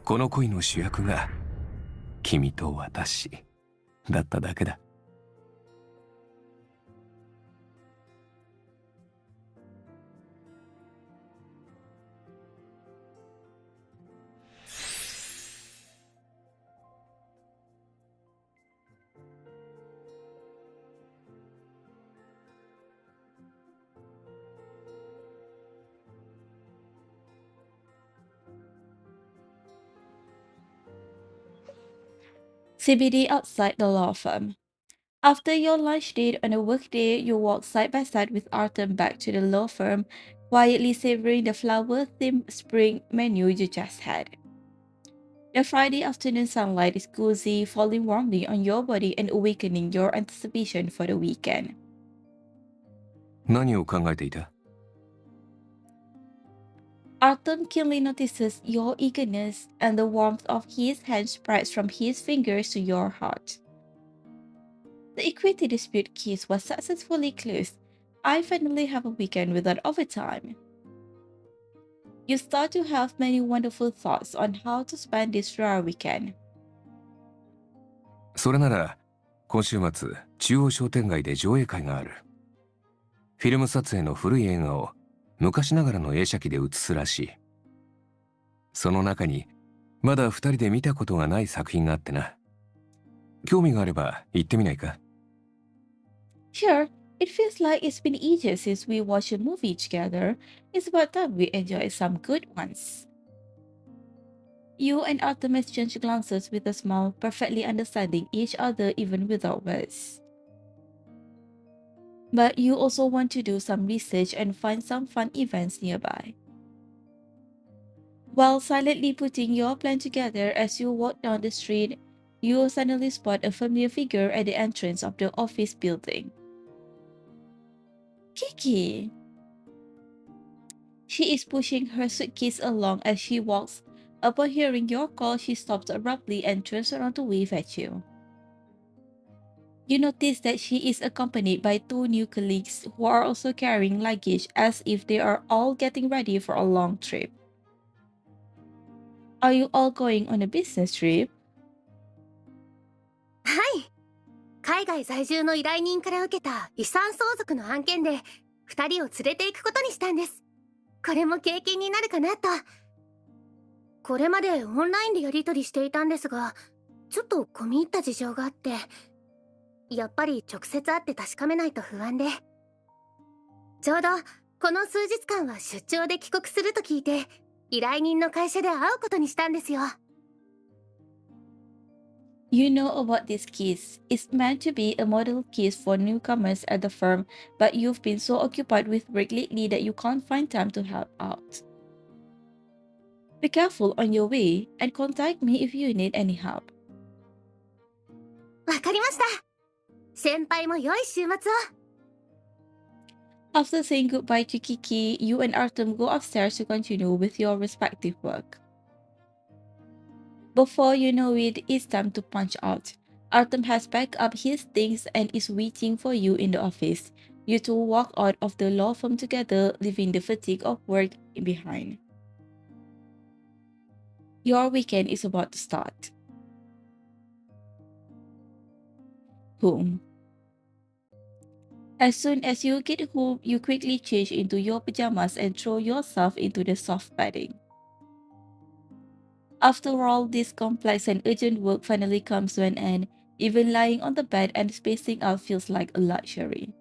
この恋の主役が君と私だっただけだ。CBD outside the law firm. After your lunch date on a workday, you walk side by side with Artem back to the law firm, quietly savoring the flower-themed spring menu you just had. The Friday afternoon sunlight is cozy, falling warmly on your body and awakening your anticipation for the weekend. 何を考えていた？ Artem keenly notices your eagerness, and the warmth of his hand spreads from his fingers to your heart. The equity dispute case was successfully closed. I finally have a weekend without overtime. You start to have many wonderful thoughts on how to spend this rare weekend. それなら今週末中央商店街で上映会がある。フィルム撮影の古い映画を昔ながらの映写機で映すらしい。その中にまだ二人で見たことがない作品があってな。興味があれば行ってみないか？ Sure, it feels like it's been ages since we watched a movie together. It's about time we enjoy some good ones. You and Artem exchange glances with a smile, perfectly understanding each other even without words. But you also want to do some research and find some fun events nearby. While silently putting your plan together as you walk down the street, you suddenly spot a familiar figure at the entrance of the office building. Kiki! She is pushing her suitcase along as she walks. Upon hearing your call, she stops abruptly and turns around to wave at you. You notice that she is accompanied by two new colleagues who are also carrying luggage as if they are all getting ready for a long trip. Are you all going on a business trip? はい。海外在住の依頼人から受けた遺産相続の案件で2人を連れて行くことにしたんです。これも経験になるかなと。これまでオンラインでやり取りしていたんですが、ちょっと込み入った事情があって、やっぱり直接会って確かめないと不安で。ちょうどこの数日間は出張で帰国すると聞いて、依頼人の会社で会うことにしたんですよ。You know about this case. It's meant to be a model case for newcomers at the firm, but you've been so occupied with work lately that you can't find time to help out. Be careful on your way and contact me if you need any help. わかりました。先輩も良い週末を。After saying goodbye to Kiki, you and Artem go upstairs to continue with your respective work. Before you know it, it's time to punch out. Artem has packed up his things and is waiting for you in the office. You two walk out of the law firm together, leaving the fatigue of work behind. Your weekend is about to start. Home. As soon as you get home, you quickly change into your pajamas and throw yourself into the soft bedding. After all, this complex and urgent work finally comes to an end. Even lying on the bed and spacing out feels like a luxury.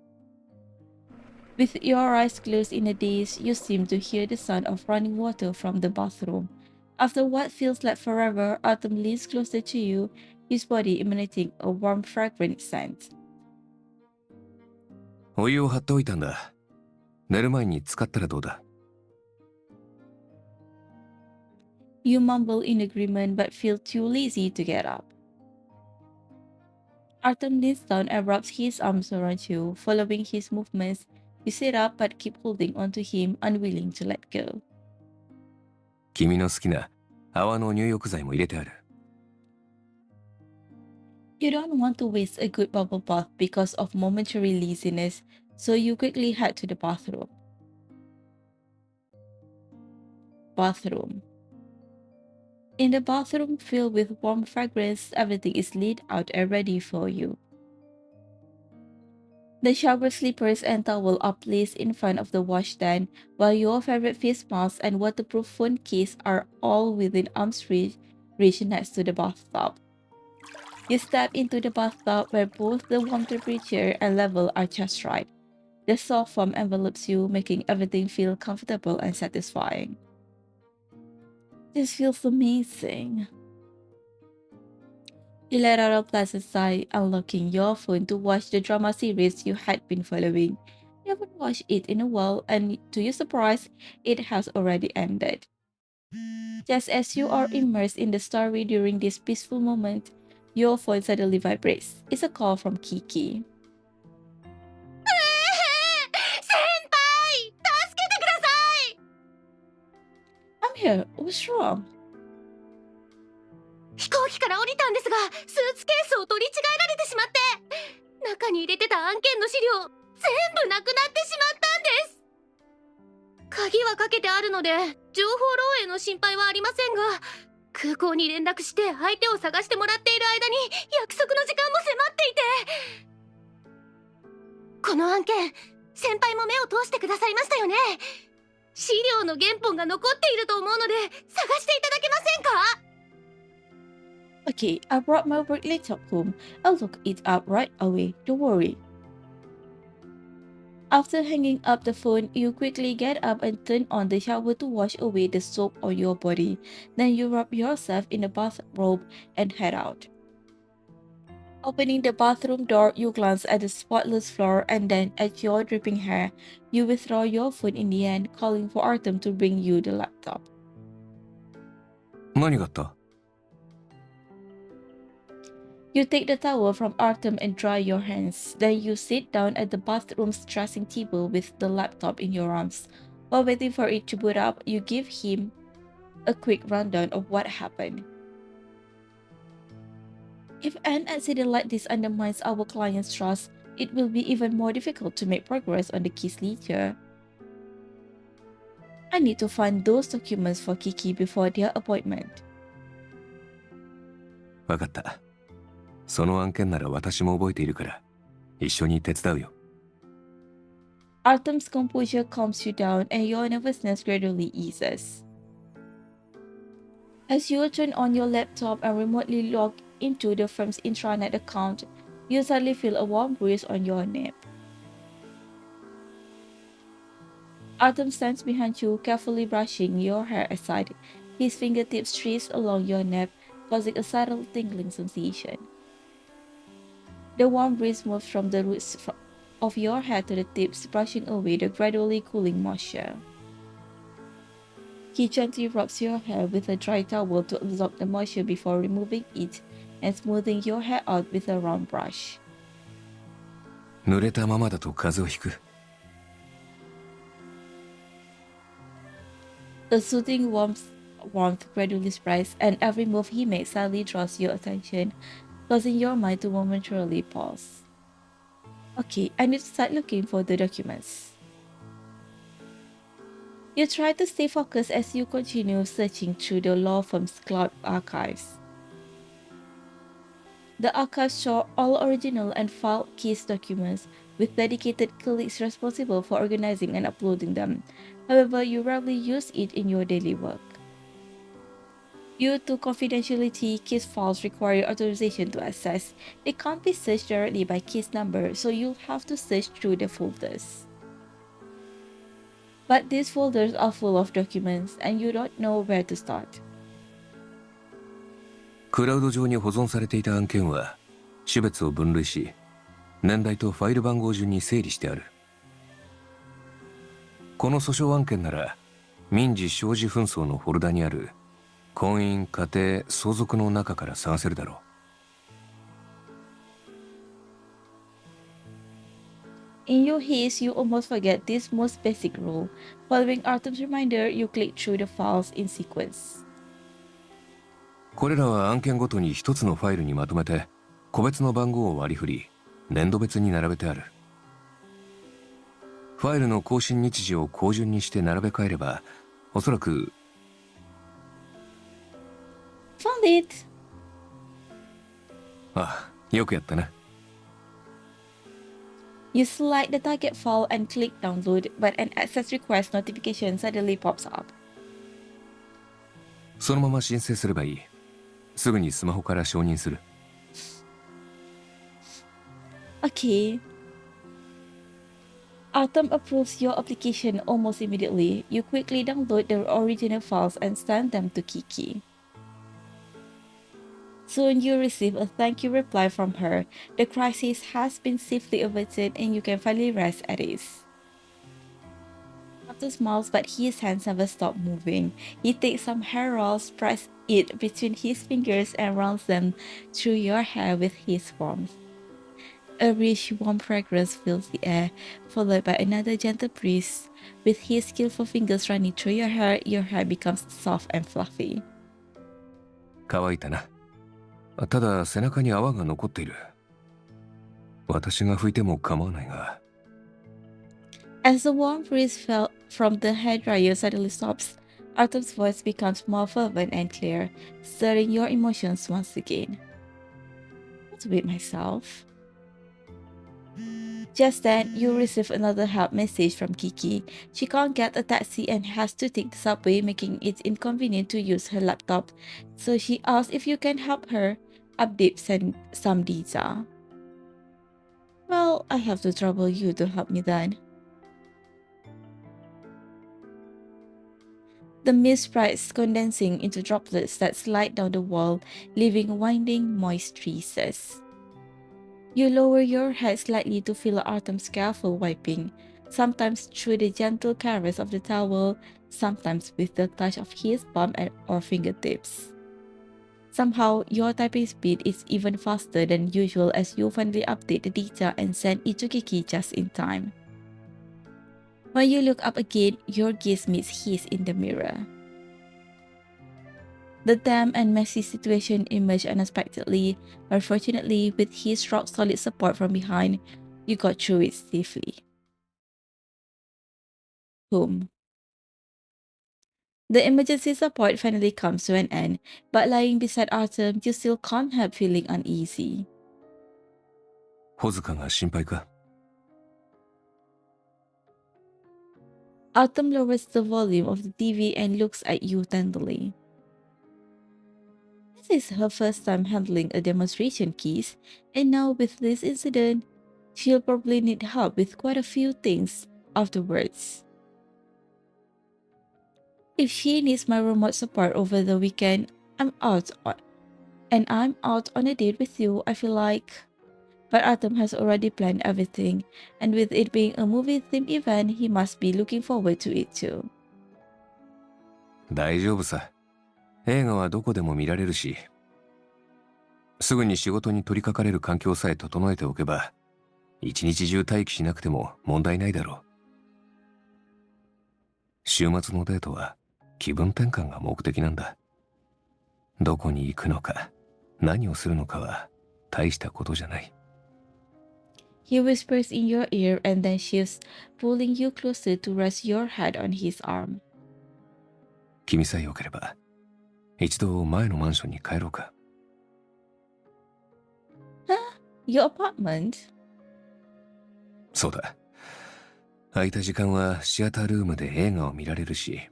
With your eyes closed in a daze, you seem to hear the sound of running water from the bathroom. After what feels like forever, Artem leans closer to you, his body emanating a warm, fragrant scent. お湯を張っておいたんだ。寝る前に使ったらどうだ？ You mumble in agreement but feel too lazy to get up. Artem leans down and rubs his arms around you. Following his movements, you sit up but keep holding onto him, unwilling to let go. 君の好きな泡の入浴剤も入れてある。You don't want to waste a good bubble bath because of momentary laziness, so you quickly head to the bathroom. Bathroom. In the bathroom filled with warm fragrance, everything is laid out and ready for you. The shower slippers and towel are placed in front of the washstand, while your favorite face mask and waterproof phone case are all within arm's reach next to the bathtub. You step into the bathtub where both the warm temperature and level are just right. The soft foam envelops you, making everything feel comfortable and satisfying. This feels amazing. You let out a pleasant sigh, unlocking your phone to watch the drama series you had been following. You haven't watched it in a while, and to your surprise, it has already ended. Just as you are immersed in the story during this peaceful moment, your phone suddenly vibrates. It's a call from Kiki. 先輩助けてください I'm here. What's wrong? 飛行機から降りたんですが、スーツケースを取り違えられてしまって、中に入れてた案件の資料、全部なくなってしまったんです。鍵はかけてあるので、情報漏洩の心配はありませんが、空港に連絡して相手を探してもらっている間に約束の時間も迫っていて。この案件、先輩も目を通してくださいましたよね。資料の原本が残っていると思うので、探していただけませんか？ Okay, I brought my work laptop home. I'll look it up right away. Don't worry. After hanging up the phone, you quickly get up and turn on the shower to wash away the soap on your body. Then you wrap yourself in a bathrobe and head out. Opening the bathroom door, you glance at the spotless floor and then at your dripping hair. You withdraw your phone in the end, calling for Artem to bring you the laptop. 何があった？ You take the towel from Artem and dry your hands. Then you sit down at the bathroom's dressing table with the laptop in your arms. While waiting for it to boot up, you give him a quick rundown of what happened. If an accident like this undermines our client's trust, it will be even more difficult to make progress on the case later. I need to find those documents for Kiki before their appointment. わかった。その案件なら私も覚えているから、一緒に手伝うよ。Artem's composure calms you down and your nervousness gradually eases. As you turn on your laptop and remotely log into the firm's intranet account, you suddenly feel a warm breeze on your neck. Artem stands behind you, carefully brushing your hair aside. His fingertips trace along your neck, causing a subtle tingling sensation. The warm breeze moves from the roots of your hair to the tips, brushing away the gradually cooling moisture. He gently rubs your hair with a dry towel to absorb the moisture before removing it and smoothing your hair out with a round brush. 濡れたままだと風邪をひく。The soothing warmth gradually spreads, and every move he makes suddenly draws your attention, causing your mind to momentarily pause. Okay, I need to start looking for the documents. You try to stay focused as you continue searching through the law firm's cloud archives. The archives show all original and filed case documents, with dedicated colleagues responsible for organizing and uploading them. However, you rarely use it in your daily work. Due to confidentiality, case files require authorization to access. They can't be searched directly by case number, so you'll have to search through the folders. But these folders are full of documents, and you don't know where to start. クラウド上に保存されていた案件は、種別を分類し、年代とファイル番号順に整理してある。この訴訟案件なら、民事商事紛争のフォルダにある婚姻、家庭、相続の中から探せるだろう。In your haste, you almost forget this most basic rule. Following Artem's reminder, you click through the files in sequence. これらは案件ごとに一つのファイルにまとめて、個別の番号を割り振り、年度別に並べてある。ファイルの更新日時を項順にして並べ替えれば、おそらく Found it! ああ、よくやったな。You select the target file and click download, but an access request notification suddenly pops up. そのまま申請すればいい。すぐにスマホから承認する。Okay. Artem approves your application almost immediately. You quickly download the original files and send them to Kiki. Soon you receive a thank you reply from her. The crisis has been safely averted and you can finally rest at ease. Artem smiles, but his hands never stop moving. He takes some hair roll, spreads it between his fingers and runs them through your hair with his warmth. A rich, warm fragrance fills the air, followed by another gentle breeze. With his skillful fingers running through your hair becomes soft and fluffy. 乾いたな。ただ背中に泡が残っている。私が拭いても構わないが。As the warm breeze felt from the hairdryer suddenly stops, Artem's voice becomes more fervent and clear, stirring your emotions once again. What's with myself? Just then, you receive another help message from Kiki. She can't get a taxi and has to take the subway, making it inconvenient to use her laptop. So she asks if you can help her update some data. Well, I have to trouble you to help me then. The mist spreads, condensing into droplets that slide down the wall, leaving winding, moist creases. You lower your head slightly to feel Artem's careful wiping, sometimes through the gentle caress of the towel, sometimes with the touch of his palm or fingertips. Somehow, your typing speed is even faster than usual as you finally update the data and send it to Kiki just in time. When you look up again, your gaze meets his in the mirror. The damp and messy situation emerged unexpectedly, but fortunately, with his rock-solid support from behind, you got through it safely. Boom. The emergency support finally comes to an end, but lying beside Artem, you still can't help feeling uneasy. 穂塚が心配か。Artem lowers the volume of the TV and looks at you tenderly. This is her first time handling a demonstration case, and now with this incident, she'll probably need help with quite a few things afterwards. If she needs my remote support over the weekend, I'm out on a date with you, I feel like. But Artem has already planned everything, and with it being a movie-themed event, he must be looking forward to it too. 大丈夫さ。映画はどこでも見られるし、すぐに仕事に取り掛かれる環境さえ整えておけば、一日中待機しなくても問題ないだろう。週末のデートは気分転換が目的なんだ。どこに行くのか、何をするのかは大したことじゃない。He whispers in your ear and then shifts, pulling you closer to rest your head on his arm. 君さえよければ、一度前のマンションに帰ろうか。Your apartment? そうだ。空いた時間はシアタールームで映画を見られるし、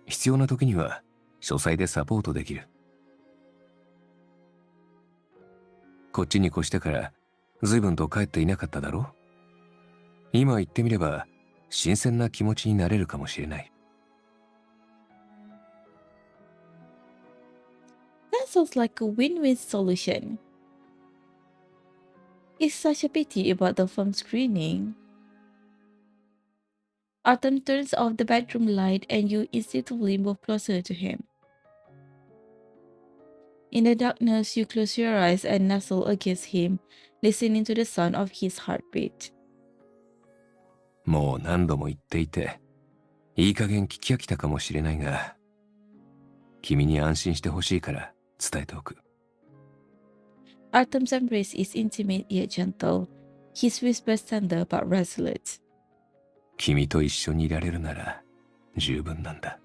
必要な時には書斎でサポートできる。こっちに越してから随分と帰っていなかっただろ。今言ってみれば新鮮な気持ちになれるかもしれない。That sounds like a win-win solution. It's such a pity about the film screening. Artem turns off the bedroom light and you instinctively move closer to him. In the darkness, you close your eyes and nestle against him, listening to the sound of his heartbeat. もう何度も言っていて、いい加減聞き飽きたかもしれないが、君に安心してほしいから伝えておく。Artem's embrace is intimate yet gentle. His whispers tender but resolute. 君と一緒にいられるなら十分なんだ。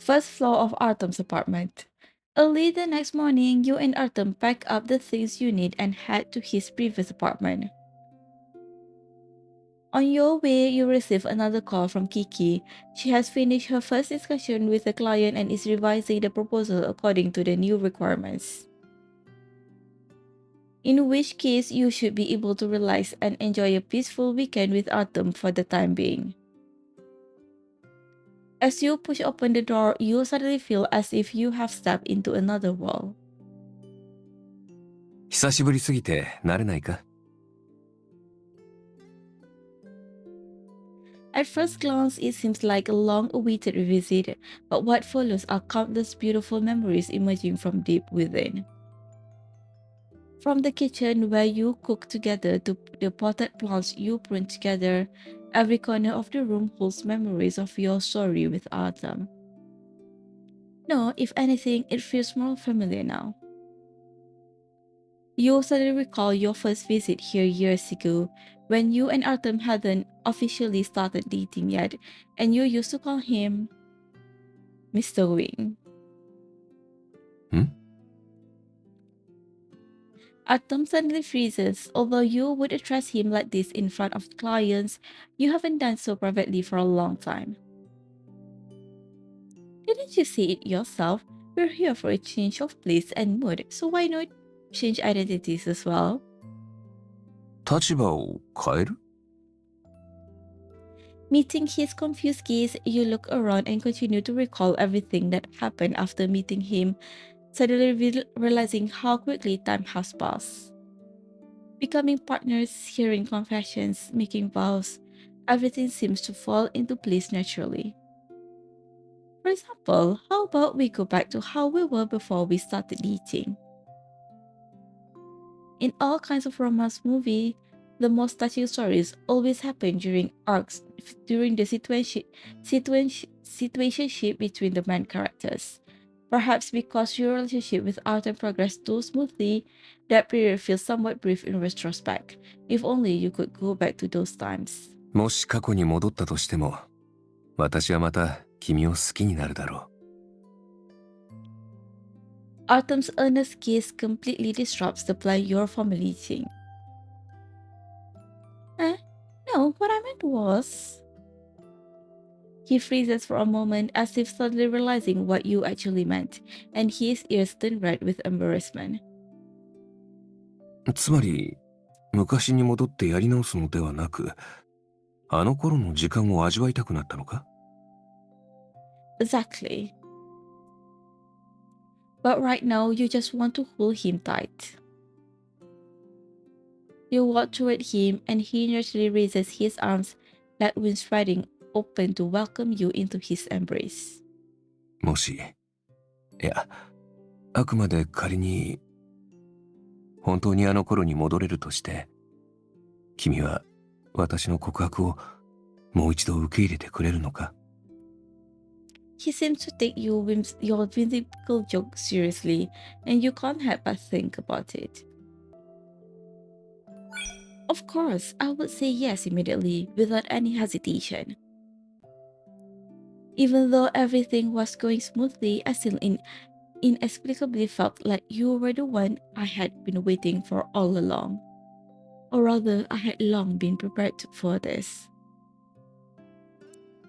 First floor of Artem's apartment. Early the next morning, you and Artem pack up the things you need and head to his previous apartment. On your way, you receive another call from Kiki. She has finished her first discussion with the client and is revising the proposal according to the new requirements. In which case, you should be able to relax and enjoy a peaceful weekend with Artem for the time being. As you push open the door, you suddenly feel as if you have stepped into another world. 久しぶりすぎて慣れないか？ At first glance, it seems like a long-awaited visit, but what follows are countless beautiful memories emerging from deep within. From the kitchen where you cook together to the potted plants you prune together, every corner of the room holds memories of your story with Artem. No, if anything, it feels more familiar now. You suddenly recall your first visit here years ago, when you and Artem hadn't officially started dating yet, and you used to call him Mr. Wing. Artem suddenly freezes. Although you would address him like this in front of clients, you haven't done so privately for a long time. Didn't you see it yourself? We're here for a change of place and mood, so why not change identities as well? 立場を変える？ Meeting his confused gaze, you look around and continue to recall everything that happened after meeting him, suddenly realizing how quickly time has passed. Becoming partners, hearing confessions, making vows, everything seems to fall into place naturally. For example, how about we go back to how we were before we started dating? In all kinds of romance movies, the most touching stories always happen during arcs, during the situationship between the main characters. Perhaps because your relationship with Artem progressed too smoothly, that period feels somewhat brief in retrospect. If only you could go back to those times. もし過去に戻ったとしても、私はまた君を好きになるだろう。Artem's earnest gaze completely disrupts the plan you're formulating. No, what I meant was... He freezes for a moment as if suddenly realizing what you actually meant, and his ears turn red with embarrassment. つまり、昔に戻ってやり直すのではなく、あの頃の時間を味わいたくなったのか？ Exactly. But right now, you just want to hold him tight. You walk toward him, and he naturally raises his arms, like wings spreading open to welcome you into his embrace. もし、いや、あくまで仮に、本当にあの頃に戻れるとして、君は私の告白をもう一度受け入れてくれるのか？ He seems to take your whimsical joke seriously, and you can't help but think about it. Of course, I would say yes immediately, without any hesitation. Even though everything was going smoothly, I still inexplicably felt like you were the one I had been waiting for all along. Or rather, I had long been prepared for this.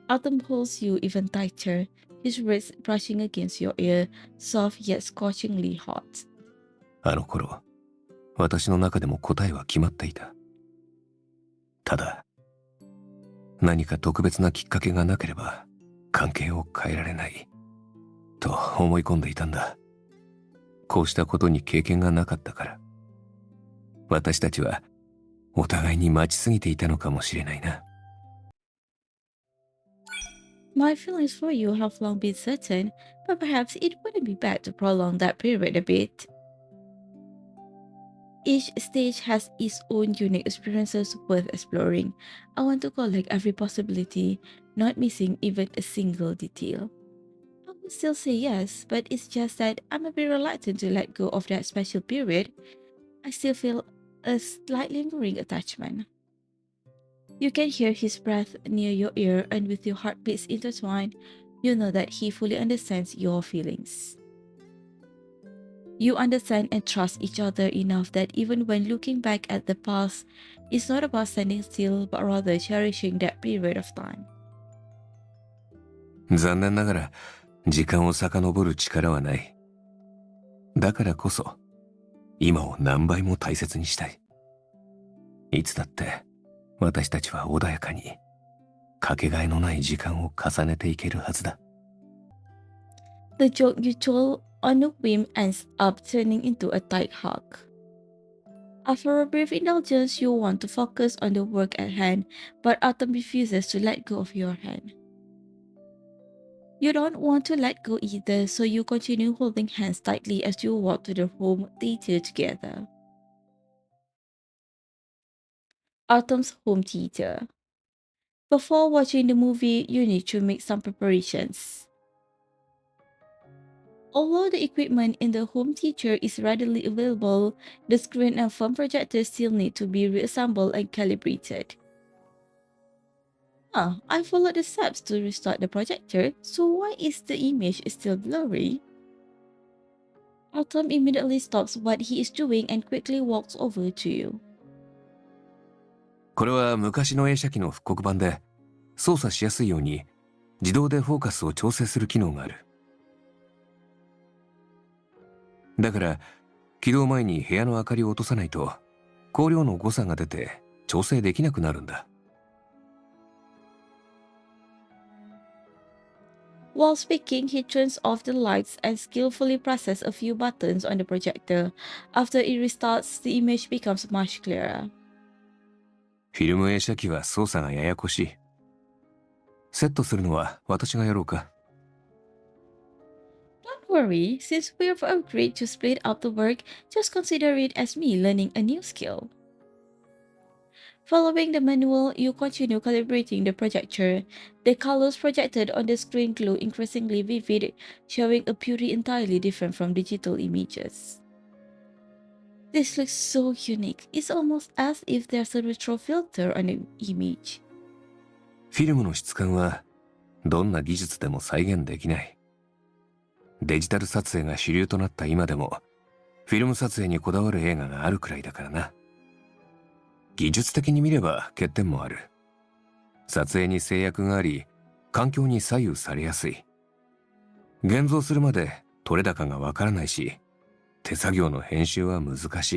Artem holds you even tighter, his wrist brushing against your ear, soft yet scorchingly hot. あの頃、私の中でも答えは決まっていた。ただ、何か特別なきっかけがなければ関係を変えられないと思い込んでいたんだ。こうしたことに経験がなかったから。私たちはお互いに待ちすぎていたのかもしれないな。My feelings for you have long been certain, but perhaps it wouldn't be bad to prolong that period a bit. Each stage has its own unique experiences worth exploring. I want to collect every possibility, not missing even a single detail. I would still say yes, but it's just that I'm a bit reluctant to let go of that special period. I still feel a slight lingering attachment. You can hear his breath near your ear, and with your heartbeats intertwined, You know that he fully understands your feelings. You understand and trust each other enough that even when looking back at the past, it's not about standing still but rather cherishing that period of time. 残念ながら時間を遡る力はない。だからこそ今を何倍も大切にしたい。いつだって私たちは穏やかにかけがえのない時間を重ねていけるはずだ。The joke you told on a whim ends up turning into a tight hug. After a brief indulgence, you want to focus on the work at hand, but Artem refuses to let go of your hand. You don't want to let go either, so you continue holding hands tightly as you walk to the home theater together. Artem's home theater. Before watching the movie, you need to make some preparations. Although the equipment in the home theater is readily available, the screen and film projector still need to be reassembled and calibrated. I followed the steps to restart the projector, so why is the image still blurry? Artem immediately stops what he is doing and quickly walks over to you. これは昔の映写機の復刻版で操作しやすいように自動でフォーカスを調整する機能がある。だから起動前に部屋の明かりを落とさないと光量の誤差が出て調整できなくなるんだ。While speaking, he turns off the lights and skillfully presses a few buttons on the projector. After it restarts, the image becomes much clearer. フィルム映写機は操作がややこしい。セットするのは私がやろうか。Don't worry, since we've agreed to split up the work, just consider it as me learning a new skill. Following the manual, you continue calibrating the projector. The colors projected on the screen glow increasingly vivid, showing a beauty entirely different from digital images. This looks so unique. It's almost as if there's a retro filter on the image. フィルムの質感はどんな技術でも再現できない。デジタル撮影が主流となった今でもフィルム撮影にこだわる映画があるくらいだからな。技術的に見れば欠点もある。撮影に制約があり、環境に左右されやすい。現像するまで撮れ高がわからないし、手作業の編集は難し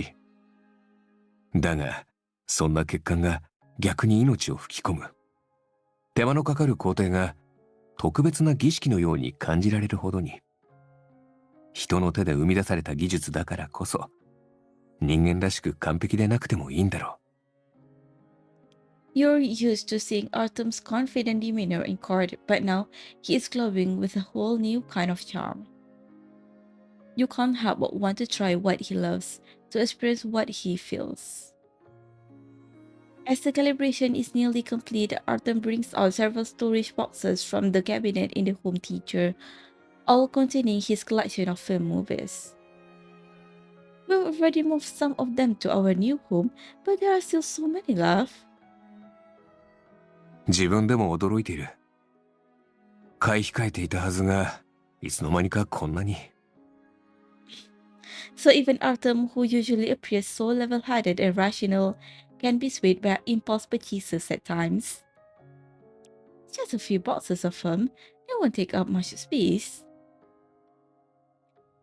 い。だが、そんな欠陥が逆に命を吹き込む。手間のかかる工程が特別な儀式のように感じられるほどに。人の手で生み出された技術だからこそ、人間らしく完璧でなくてもいいんだろう。You're used to seeing Artem's confident demeanor in court, but now he is glowing with a whole new kind of charm. You can't help but want to try what he loves, to experience what he feels. As the calibration is nearly complete, Artem brings out several storage boxes from the cabinet in the home theater, all containing his collection of film movies. We've already moved some of them to our new home, but there are still so many left. 自分でも驚いている。買い控えていたはずが、いつの間にかこんなに。So even Artem, who usually appears so level-headed and rational, can be swayed by impulse purchases at times. Just a few boxes of film, they won't take up much space.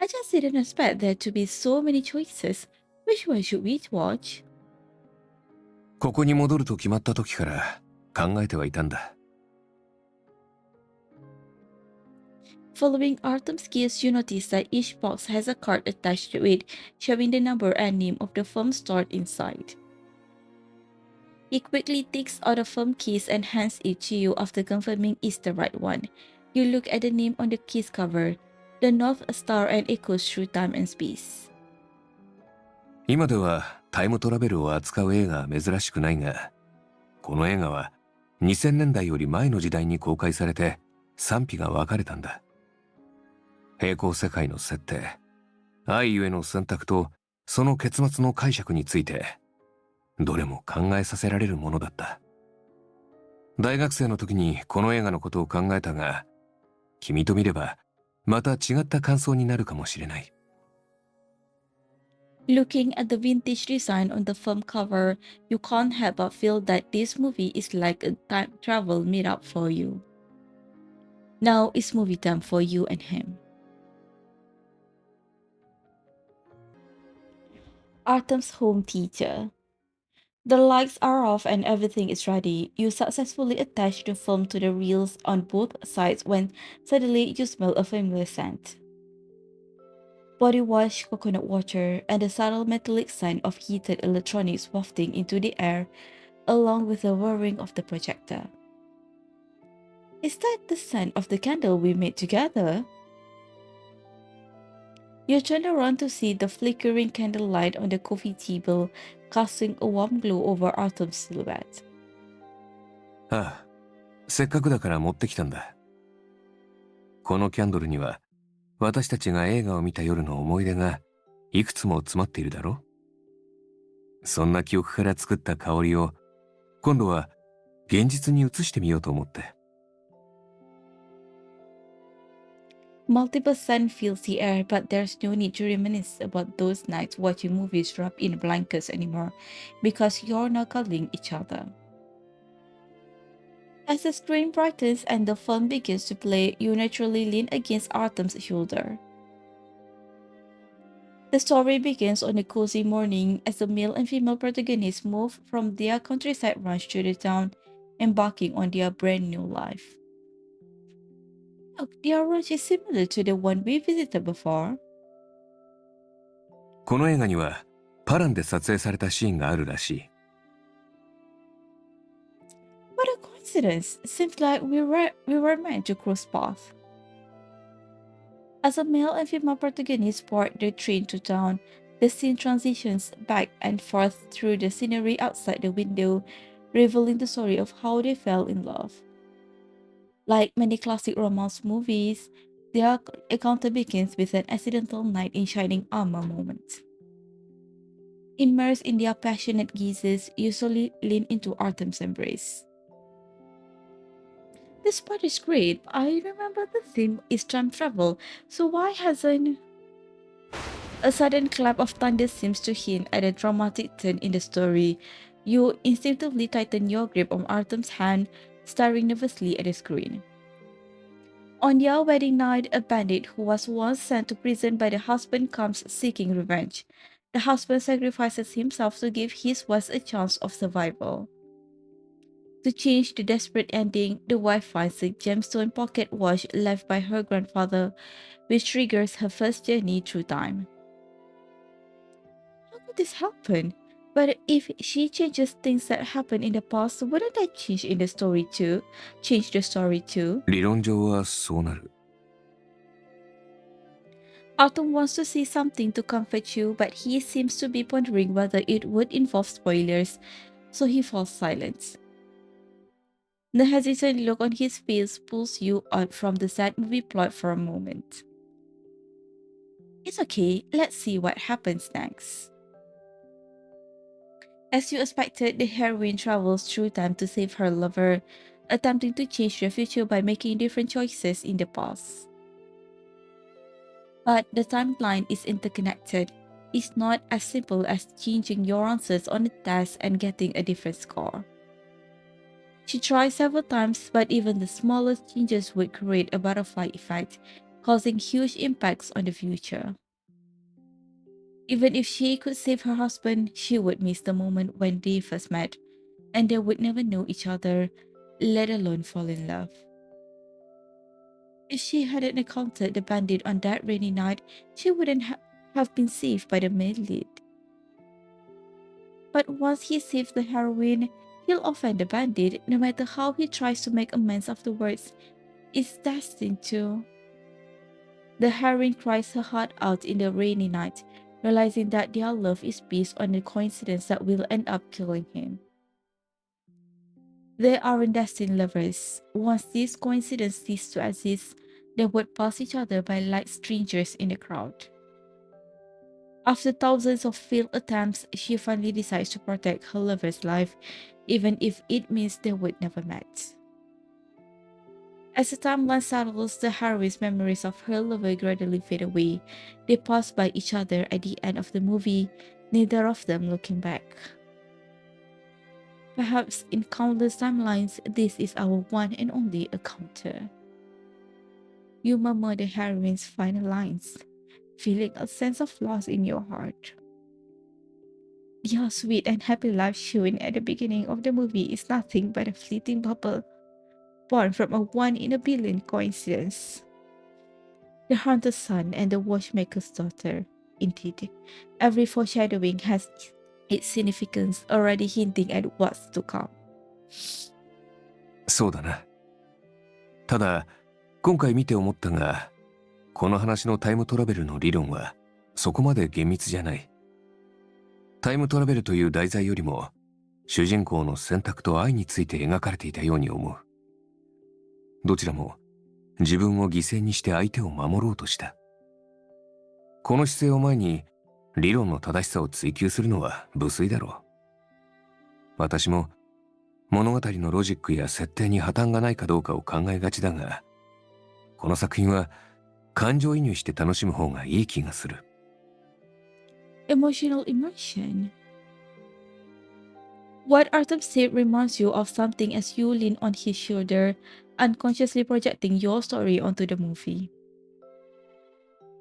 I just didn't expect there to be so many choices. Which one should we watch? ここに戻ると決まった時から考えてはいたんだ。Following Artem's gaze, you notice that each box has a card attached to it, showing the number and name of the film stored inside. He quickly takes out a film case and hands it to you after confirming it's the right one. You look at the name on the case cover. The North Star and echoes through time and space. 今ではタイムトラベルを扱う映画は珍しくないが、この映画は2000年代より前の時代に公開されて賛否が分かれたんだ。平行世界の設定、愛ゆえの選択とその結末の解釈について、どれも考えさせられるものだった。大学生の時にこの映画のことを考えたが、君と見ればまた違った感想になるかもしれない。Looking at the vintage design on the film cover, you can't help but feel that this movie is like a time travel meetup for you. Now it's movie time for you and him. Artem's home theater. The lights are off and everything is ready. You successfully attach the film to the reels on both sides when suddenly you smell a familiar scent. Body wash, coconut water, and the subtle metallic scent of heated electronics wafting into the air, along with the whirring of the projector. Is that the scent of the candle we made together? You turn around to see the flickering candlelight on the coffee table, casting a warm glow over Artem's silhouette. ああ、せっかくだから持ってきたんだ。このキャンドルには私たちが映画を見た夜の思い出がいくつも詰まっているだろ。そんな記憶から作った香りを今度は現実に移してみようと思って。Multiversal fills the air, but there's no need to reminisce about those nights watching movies wrapped in blankets anymore, because you're now cuddling each other. As the screen brightens and the film begins to play, you naturally lean against Artem's shoulder. The story begins on a cozy morning as the male and female protagonists move from their countryside ranch to the town, embarking on their brand new life. Look, their ranch is similar to the one we visited before. この映画にはパランで撮影されたシーンがあるらしい。What a coincidence! Seems like we were meant to cross paths. As a male and female protagonist board the train to town, the scene transitions back and forth through the scenery outside the window, revealing the story of how they fell in love. Like many classic romance movies, their encounter begins with an accidental knight in shining armor moment. Immersed in their passionate gazes, you slowly lean into Artem's embrace. This part is great. I remember the theme is time travel, so why hasn't... A sudden clap of thunder seems to hint at a dramatic turn in the story. You instinctively tighten your grip on Artem's hand, staring nervously at the screen. On their wedding night, a bandit who was once sent to prison by the husband comes seeking revenge. The husband sacrifices himself to give his wife a chance of survival. To change the desperate ending, the wife finds a gemstone pocket watch left by her grandfather, which triggers her first journey through time. How could this happen? But if she changes things that happened in the past, wouldn't that change the story too? 理論上はそうなる。Artem wants to say something to comfort you, but he seems to be pondering whether it would involve spoilers, so he falls silent. The hesitant look on his face pulls you out from the sad movie plot for a moment. It's okay, let's see what happens next. As you expected, the heroine travels through time to save her lover, attempting to change the future by making different choices in the past. But the timeline is interconnected. It's not as simple as changing your answers on a test and getting a different score. She tries several times, but even the smallest changes would create a butterfly effect, causing huge impacts on the future. Even if she could save her husband, she would miss the moment when they first met, and they would never know each other, let alone fall in love. If she hadn't encountered the bandit on that rainy night, she wouldn't have been saved by the male lead. But once he saves the heroine, he'll offend the bandit no matter how he tries to make amends afterwards. It's destined to. The heroine cries her heart out in the rainy night, realizing that their love is based on a coincidence that will end up killing him. They aren't destined lovers. Once this coincidence ceases to exist, they would pass each other by like strangers in the crowd. After thousands of failed attempts, she finally decides to protect her lover's life, even if it means they would never met. As the timeline settles, the heroine's memories of her lover gradually fade away. They pass by each other at the end of the movie, neither of them looking back. Perhaps in countless timelines, this is our one and only encounter. You murmur the heroine's final lines, feeling a sense of loss in your heart. Your sweet and happy life shown at the beginning of the movie is nothing but a fleeting bubble, born from a one in a billion coincidence. The haunted son and the watchmaker's daughter. Indeed, every foreshadowing has its significance, already hinting at what's to come. そうだな。ただ、今回見て思ったが、この話のタイムトラベルの理論はそこまで厳密じゃない。タイムトラベルという題材よりも、主人公の選択と愛について描かれていたように思う。どちらも自分を犠牲にして相手を守ろうとした。この姿勢を前に理論の正しさを追求するのは無粋だろう。私も物語のロジックや設定に破綻がないかどうかを考えがちだが、この作品は感情移入して楽しむ方がいい気がする。Emotional immersion. What Artem said reminds you of something as you lean on his shoulder, unconsciously projecting your story onto the movie.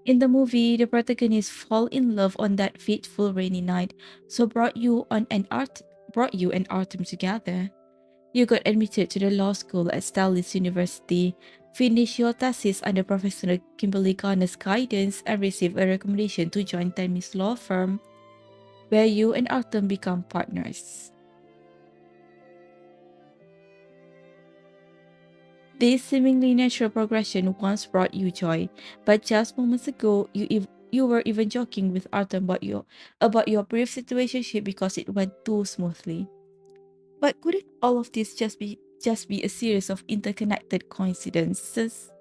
In the movie, the protagonists fall in love on that fateful rainy night, so brought you and Artem together. You got admitted to the law school at Stellis University, finished your thesis under Professor Kimberly Garner's guidance, and received a recommendation to join Tammy's law firm, where you and Artem become partners. This seemingly natural progression once brought you joy, but just moments ago, you were even joking with Artem about your brief situationship because it went too smoothly. But couldn't all of this just be a series of interconnected coincidences?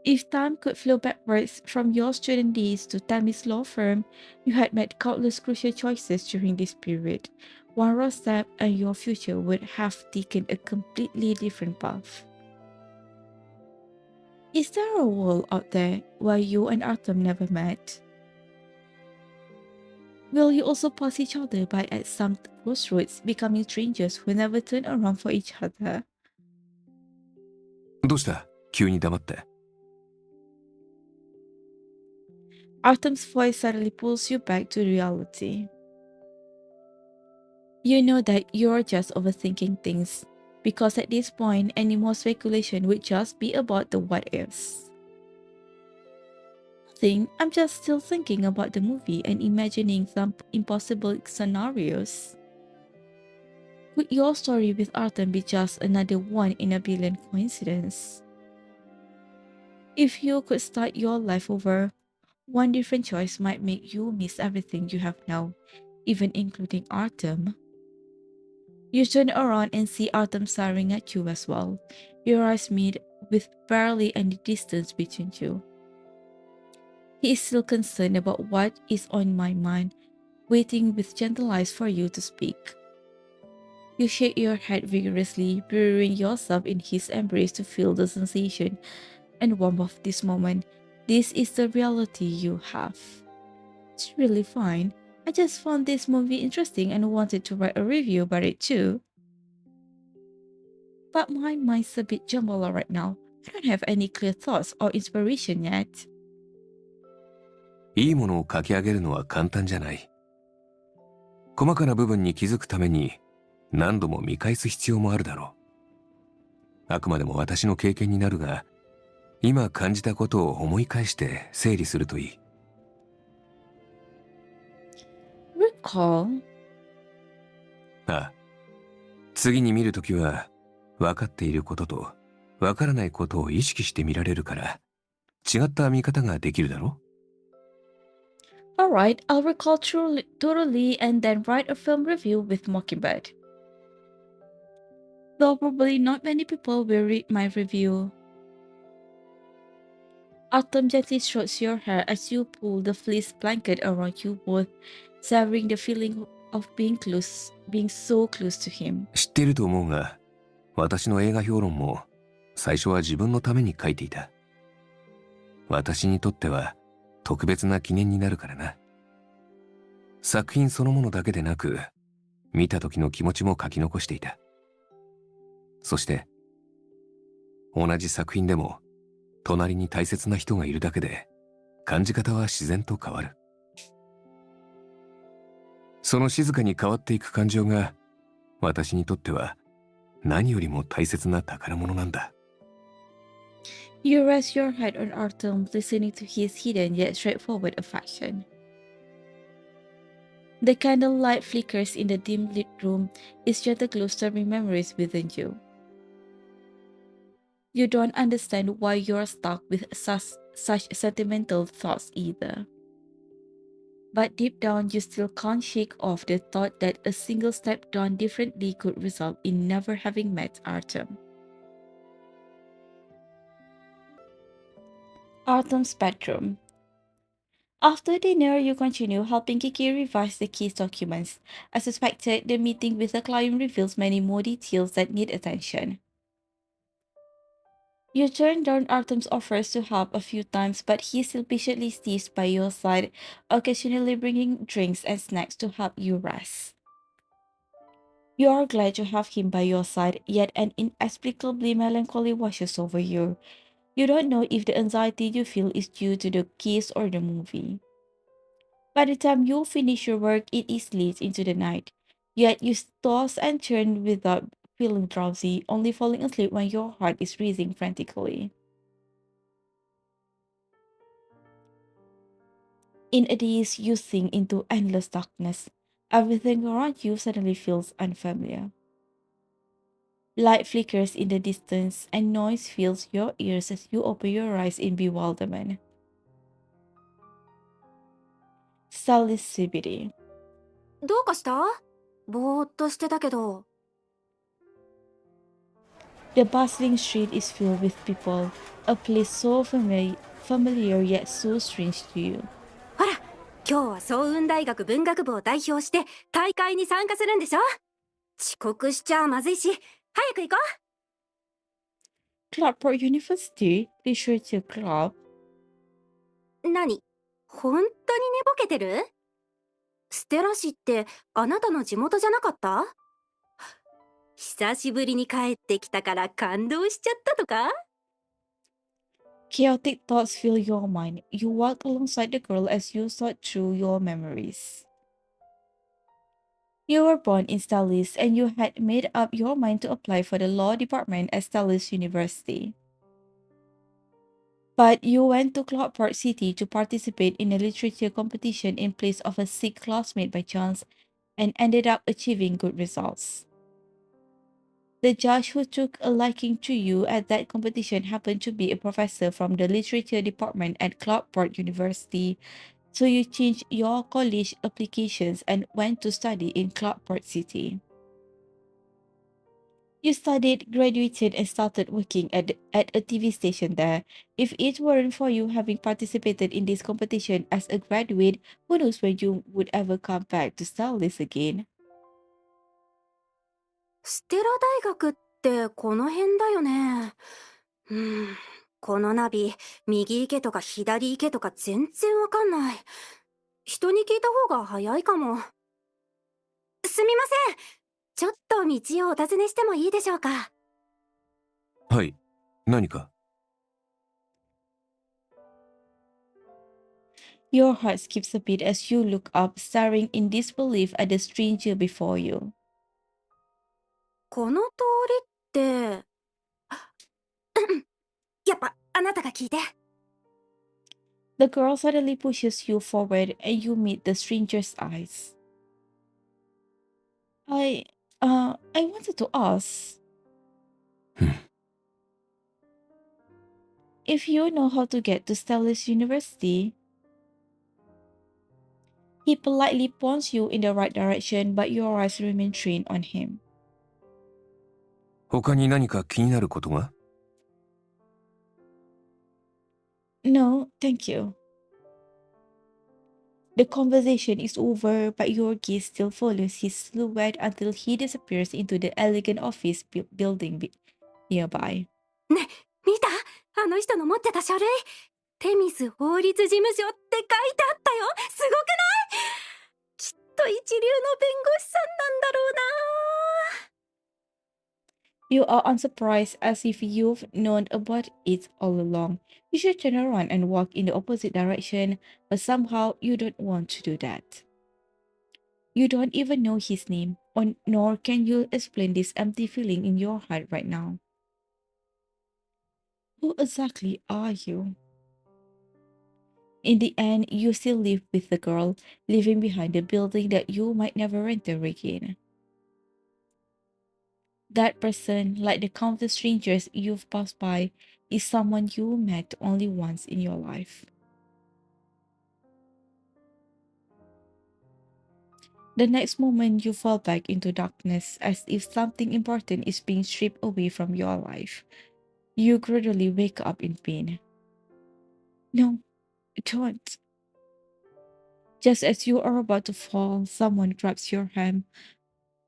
If time could flow backwards from your student days to Tammy's law firm, you had made countless crucial choices during this period. One wrong step and your future would have taken a completely different path. Is there a world out there where you and Artem never met? Will you also pass each other by at some crossroads, becoming strangers who never turn around for each other? どうした？急に黙って。Artem's voice suddenly pulls you back to reality. You know that you're just overthinking things, because at this point, any more speculation would just be about the what ifs. Nothing, I'm just still thinking about the movie and imagining some impossible scenarios. Could your story with Artem be just another one in a billion coincidence? If you could start your life over, one different choice might make you miss everything you have now, even including Artem. You turn around and see Artem staring at you as well. Your eyes meet with barely any distance between you. He is still concerned about what is on my mind, waiting with gentle eyes for you to speak. You shake your head vigorously, burying yourself in his embrace to feel the sensation and warmth of this moment. This is the reality you have. It's really fine. I just found this movie interesting and wanted to write a review about it too. But my mind's a bit jumbled right now. I don't have any clear thoughts or inspiration yet. いいものを書き上げるのは簡単じゃない。細かな部分に気づくために何度も見返す必要もあるだろう。あくまでも私の経験になるが、今感じたことを思い返して整理するといい。Recall? ああ。次に見るときは、分かっていることと分からないことを意識して見られるから、違った見方ができるだろう。Alright, I'll recall totally and then write a film review with Mockingbird. Though probably not many people will read my review. Artem gently strokes your hair as you pull the fleece blanket around you both, savoring the feeling of being so close to him. 知っていると思うが、私の映画評論も最初は自分のために書いていた。私にとっては特別な記念になるからな。作品そのものだけでなく、見た時の気持ちも書き残していた。そして、同じ作品でも、隣に大切な人がいるだけで、感じ方は自然と変わる。その静かに変わっていく感情が、私にとっては何よりも大切な宝物なんだ。You rest your head on Artem, listening to his hidden yet straightforward affection. The candlelight flickers in the dim lit room, its gentle glow stirring memories within you. You don't understand why you're stuck with such sentimental thoughts either. But deep down, you still can't shake off the thought that a single step done differently could result in never having met Artem. Artem's bedroom. After dinner, you continue helping Kiki revise the case documents. As suspected, the meeting with the client reveals many more details that need attention. You turn down Artem's offers to help a few times, but he still patiently stays by your side, occasionally bringing drinks and snacks to help you rest. You are glad to have him by your side, yet an inexplicably melancholy washes over you. You don't know if the anxiety you feel is due to the case or the movie. By the time you finish your work, it is late into the night. Yet you toss and turn without feeling drowsy, only falling asleep when your heart is racing frantically. In a daze, you sink into endless darkness. Everything around you suddenly feels unfamiliar. Light flickers in the distance, and noise fills your ears as you open your eyes in bewilderment. Sally's CBD. どうかした？ぼーっとしてたけど。The bustling street is filled with people, a place so familiar yet so strange to you. ほら、今日は早雲大学文学部を代表して大会に参加するんでしょ？遅刻しちゃまずいし、早く行こ Cloudport University Literature Club. う。何？本当に寝ぼけてる？ステラ市ってあなたの地元じゃなかった？久しぶりに帰ってきたから感動しちゃったとか？ Chaotic thoughts fill your mind. You walk alongside the girl as you sort through your memories. You were born in Stellis and you had made up your mind to apply for the law department at Stellis University. But you went to Cloudport City to participate in a literature competition in place of a sick classmate by chance and ended up achieving good results. The judge who took a liking to you at that competition happened to be a professor from the literature department at Cloudport University, so you changed your college applications and went to study in Cloudport City. You studied, graduated, and started working at a TV station there. If it weren't for you having participated in this competition as a graduate, who knows when you would ever come back to style this again? ステラ大学ってこの辺だよね。このナビ、右行けとか左行けとか全然わかんない。人に聞いた方が早いかも。すみません。ちょっと道をお尋ねしてもいいでしょうか。はい、何か？ Your heart skips a beat as you look up, staring in disbelief at the stranger before you. この通りって、やっぱあなたが聞いて。The girl suddenly pushes you forward and you meet the stranger's eyes. I wanted to ask if you know how to get to Stellis University. He politely points you in the right direction, but your eyes remain trained on him. 他に何か気になることが？ No, thank you. The conversation is over, but your gaze still follows his silhouette until he disappears into the elegant office building nearby. ね、見た？あの人の持ってた書類。テミス法律事務所って書いてあったよ。すごくない？きっと一流の弁護士さんなんだろうな。You are unsurprised as if you've known about it all along. You should turn around and walk in the opposite direction, but somehow you don't want to do that. You don't even know his name, or nor can you explain this empty feeling in your heart right now. Who exactly are you? In the end, you still live with the girl, living behind the building that you might never enter again. That person, like the countless strangers you've passed by, is someone you met only once in your life. The next moment, you fall back into darkness as if something important is being stripped away from your life. You gradually wake up in pain. No, don't. Just as you are about to fall, someone grabs your hand,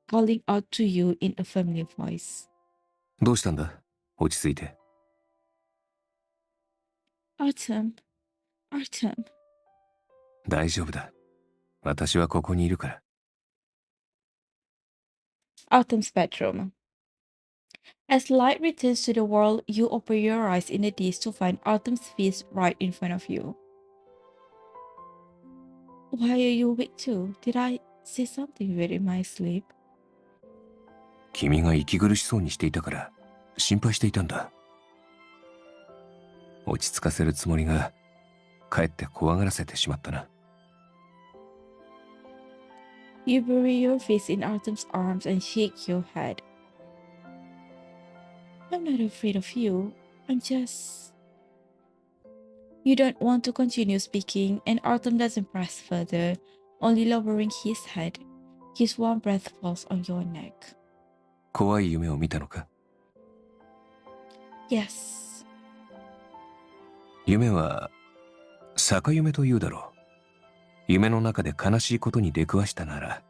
calling out to you in a familiar voice. どうしたんだ？落ち着いて。Artem, Artem. 大丈夫だ。私はここにいるから。Artem's bedroom. As light returns to the world, you open your eyes in the daze to find Artem's face right in front of you. Why are you awake too? Did I say something weird in my sleep? 君が息苦しそうにしていたから心配していたんだ。落ち着かせるつもりがかえって怖がらせてしまったな。You bury your face in Artem's arms and shake your head. I'm not afraid of you. I'm just... You don't want to continue speaking, and Artem doesn't press further, only lowering his head. His warm breath falls on your neck. 怖い夢を見たのか？ Yes. 夢は逆夢というだろう。夢の中で悲しいことに出くわしたなら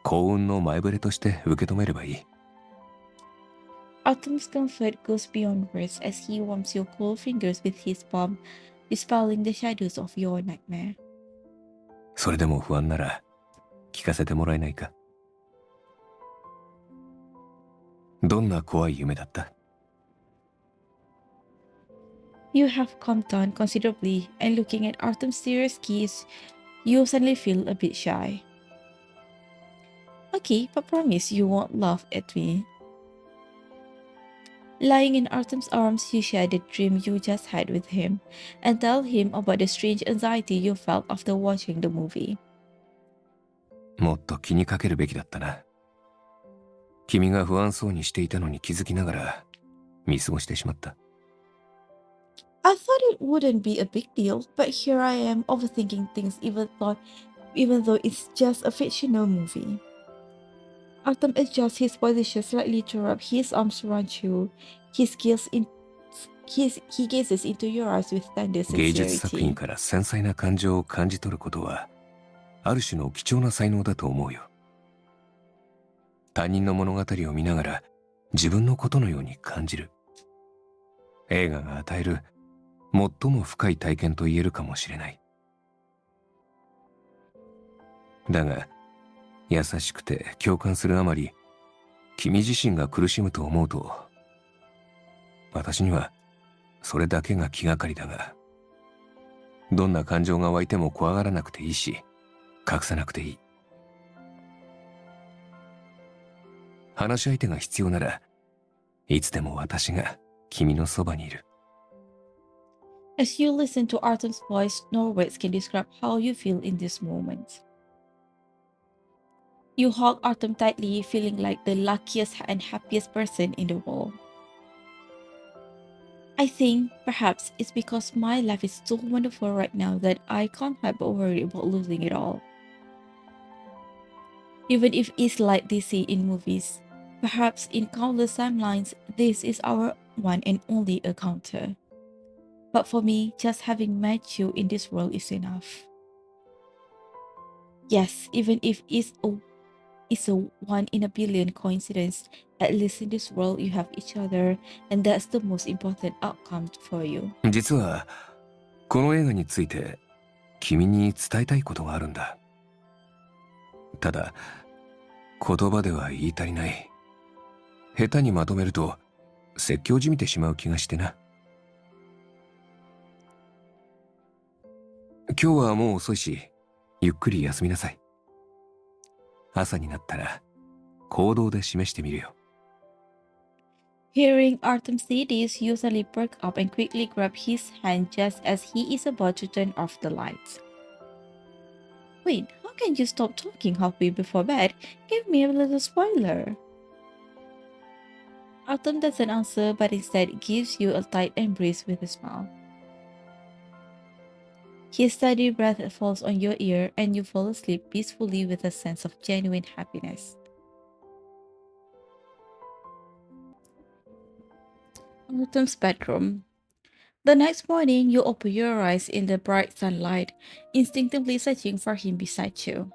幸運の前触れとして受け止めればいい。Artem's comfort goes beyond words as he warms your cold fingers with his palm, dispelling the shadows of your nightmare. それでも不安なら聞かせてもらえないか？どんな怖い夢だった？ You have calmed down considerably, and looking at Artem's serious gaze, you suddenly feel a bit shy. Okay, but promise you won't laugh at me. Lying in Artem's arms, you share the dream you just had with him, and tell him about the strange anxiety you felt after watching the movie. もっと気にかけるべきだったな。君が不安そうにしていたのに気づきながら見過ごしてしまった。I thought it wouldn't be a big deal, but here I am overthinking things even though it's just a fictional movie. Artem adjusts his position slightly to wrap his arms around you. He gazes into your eyes with tender 芸術作品 sincerity. から繊細な感情を感じ取ることはある種の貴重な才能だと思うよ。他人の物語を見ながら自分のことのように感じる。映画が与える最も深い体験と言えるかもしれない。だが優しくて共感するあまり君自身が苦しむと思うと私にはそれだけが気がかりだが、どんな感情が湧いても怖がらなくていいし隠さなくていい。話し相手が必要ならいつでも私が君のそばにいる。 As you listen to Artem's voice, no words can describe how you feel in this moment. You hug Artem tightly, feeling like the luckiest and happiest person in the world. I think perhaps it's because my life is so wonderful right now that I can't help but worry about losing it all. Even if it's like they say in movies, perhaps in countless timelines, this is our one and only encounter. But for me, just having met you in this world is enough. Yes, even if it's a is a one in a billion coincidence. At least in this world, you have each other, and that's the most important outcome for you. 実はこの映画について君に伝えたいことがあるんだ。ただ言葉では言い足りない。下手にまとめると説教じみてしまう気がしてな。今日はもう遅いし、ゆっくり休みなさい。朝になったら行動で示してみるよ。Hearing Artem say this, you suddenly perk up and quickly grab his hand just as he is about to turn off the lights. Wait, how can you stop talking halfway before bed? Give me a little spoiler. Artem doesn't answer but instead gives you a tight embrace with a smile. His steady breath falls on your ear and you fall asleep peacefully with a sense of genuine happiness. Artem's bedroom. The next morning, you open your eyes in the bright sunlight, instinctively searching for him beside you.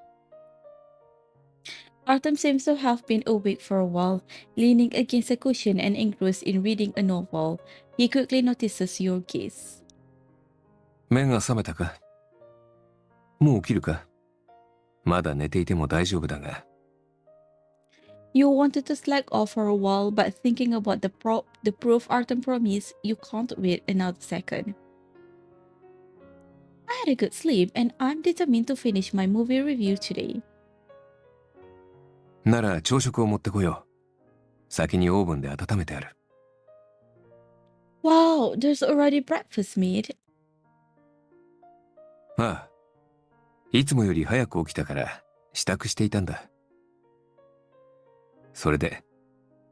Artem seems to have been awake for a while, leaning against a cushion and engrossed in reading a novel. He quickly notices your gaze. 目が覚めたか？もう起きるか？まだ寝ていても大丈夫だが。You wanted to slack off for a while, but thinking about the proof Artem promised, you can't wait another second. I had a good sleep, and I'm determined to finish my movie review today. なら朝食を持ってこよう。先にオーブンで温めてある。Wow, there's already breakfast made. ああ、いつもより早く起きたから支度していたんだ。それで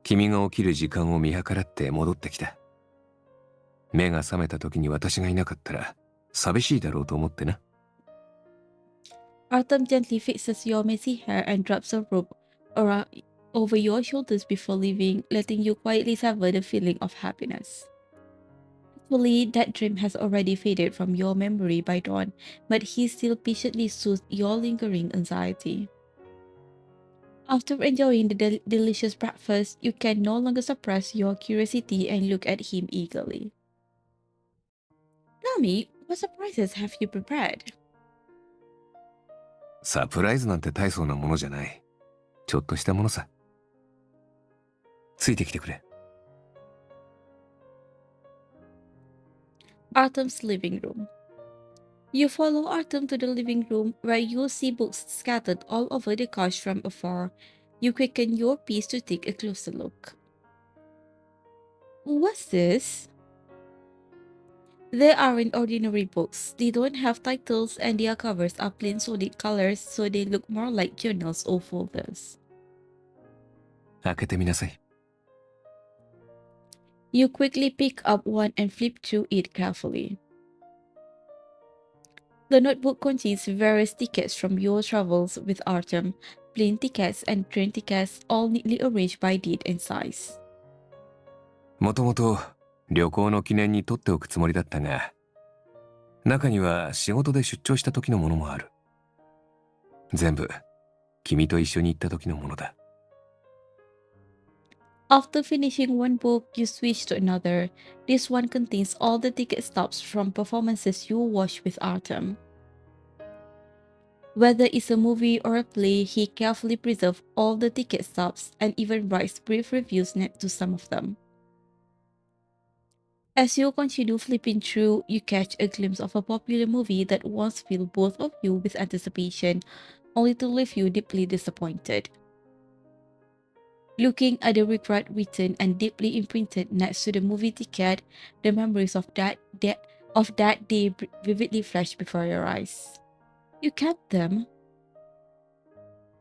君が起きる時間を見計らって戻ってきた。目が覚めた時に私がいなかったら寂しいだろうと思ってな。Artem gently fixes your messy hair and drops a robe around over your shoulders before leaving, letting you quietly savor the feeling of happiness. Actually, that dream has already faded from your memory by dawn, but he still patiently soothes your lingering anxiety. After enjoying the delicious breakfast, you can no longer suppress your curiosity and look at him eagerly. Tell me, what surprises have you prepared? サプライズなんて大層なものじゃない。ちょっとしたものさ。ついてきてくれ。Artem's living room. You follow Artem to the living room where you see books scattered all over the couch from afar. You quicken your pace to take a closer look. What's this? They aren't ordinary books. They don't have titles and their covers are plain solid colors so they look more like journals or folders. 開けてみなさい。You quickly pick up one and flip through it carefully. The notebook contains various tickets from your travels with Artem, plane tickets and train tickets, all neatly arranged by date and size. もともと旅行の記念に取っておくつもりだったが、中には仕事で出張した時のものもある。全部君と一緒に行った時のものだ。After finishing one book, you switch to another. This one contains all the ticket stubs from performances you watched with Artem. Whether it's a movie or a play, he carefully preserves all the ticket stubs and even writes brief reviews next to some of them. As you continue flipping through, you catch a glimpse of a popular movie that once filled both of you with anticipation, only to leave you deeply disappointed. Looking at the regret written and deeply imprinted next to the movie ticket, the memories of that day vividly flash before your eyes. You kept them.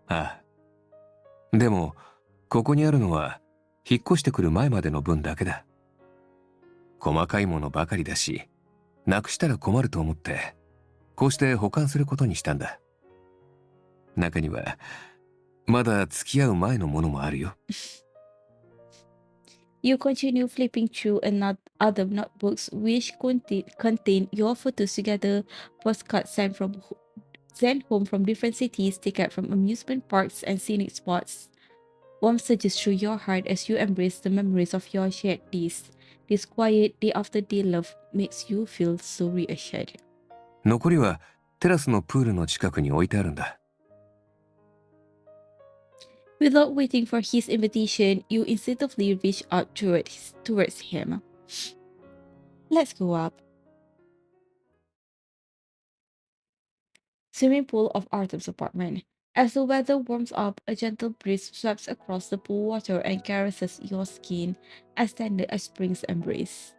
ああ。でも、ここにあるのは引っ越してくる前までの分だけだ。細かいものばかりだし、なくしたら困ると思って、こうして保管することにしたんだ。中には、まだ付き合う前のものもあるよ。You continue flipping through other notebooks which contain your photos together, postcards sent from sent home from different cities, taken from amusement parks and scenic spots. Warmth surges through your heart as you embrace the memories of your shared days. This quiet day after day love makes you feel so reassured. 残りはテラスのプールの近くに置いてあるんだ。Without waiting for his invitation, you instinctively reach out towards him. Let's go up. Swimming pool of Artem's apartment. As the weather warms up, a gentle breeze sweeps across the pool water and caresses your skin as tender as spring's embrace.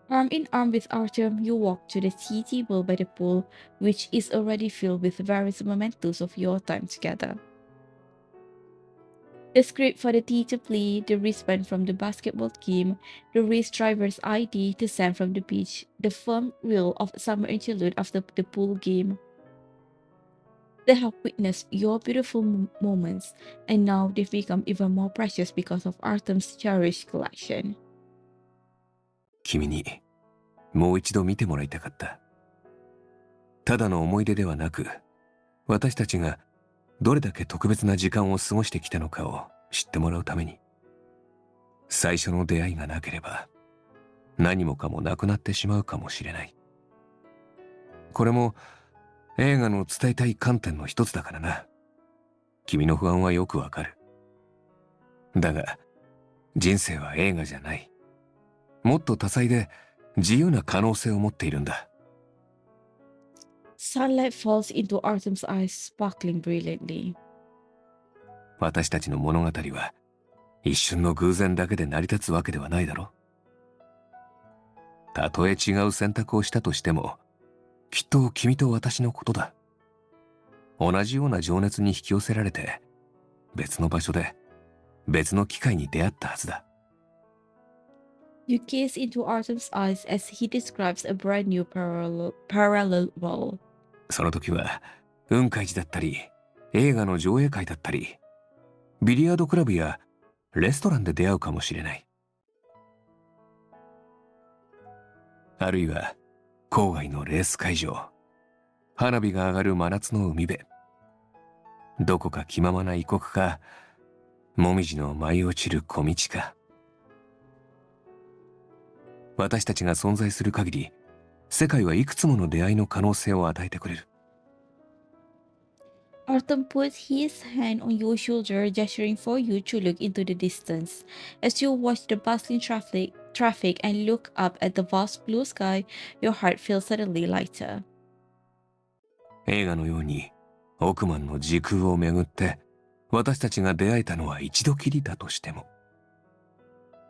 Arm in arm with Artem, you walk to the tea table by the pool, which is already filled with various mementos of your time together. The script for the tea to play, the wristband from the basketball game, the race driver's ID, the sand from the beach, the firm reel of summer interlude after the pool game. They have witnessed your beautiful moments, and now they've become even more precious because of Artem's cherished collection. 君にもう一度見てもらいたかった。ただの思い出ではなく、私たちがどれだけ特別な時間を過ごしてきたのかを知ってもらうために。最初の出会いがなければ何もかもなくなってしまうかもしれない。これも映画の伝えたい観点の一つだからな。君の不安はよくわかる。だが人生は映画じゃない。もっと多彩で自由な可能性を持っているんだ。Sunlight falls into Artem's eyes, sparkling brilliantly. 私たちの物語は一瞬の偶然だけで成り立つわけではないだろ。たとえ違う選択をしたとしても、きっと君と私のことだ。同じような情熱に引き寄せられて、別の場所で別の機会に出会ったはずだ。You gaze into Artem's eyes as he describes a brand new parallel world. その時は雲海寺だったり、映画の上映会だったり、ビリヤードクラブやレストランで出会うかもしれない。あるいは郊外のレース会場、花火が上がる真夏の海辺、どこか気ままな異国か、もみじの舞い落ちる小道か。私たちが存在する限り、世界はいくつもの出会いの可能性を与えてくれる。Artem puts his hand on your shoulder, gesturing for you to look into the distance. As you watch the bustling traffic and look up at the vast blue sky, your heart feels suddenly lighter. 映画のように億万の時空をめぐって私たちが出会えたのは一度きりだとしても、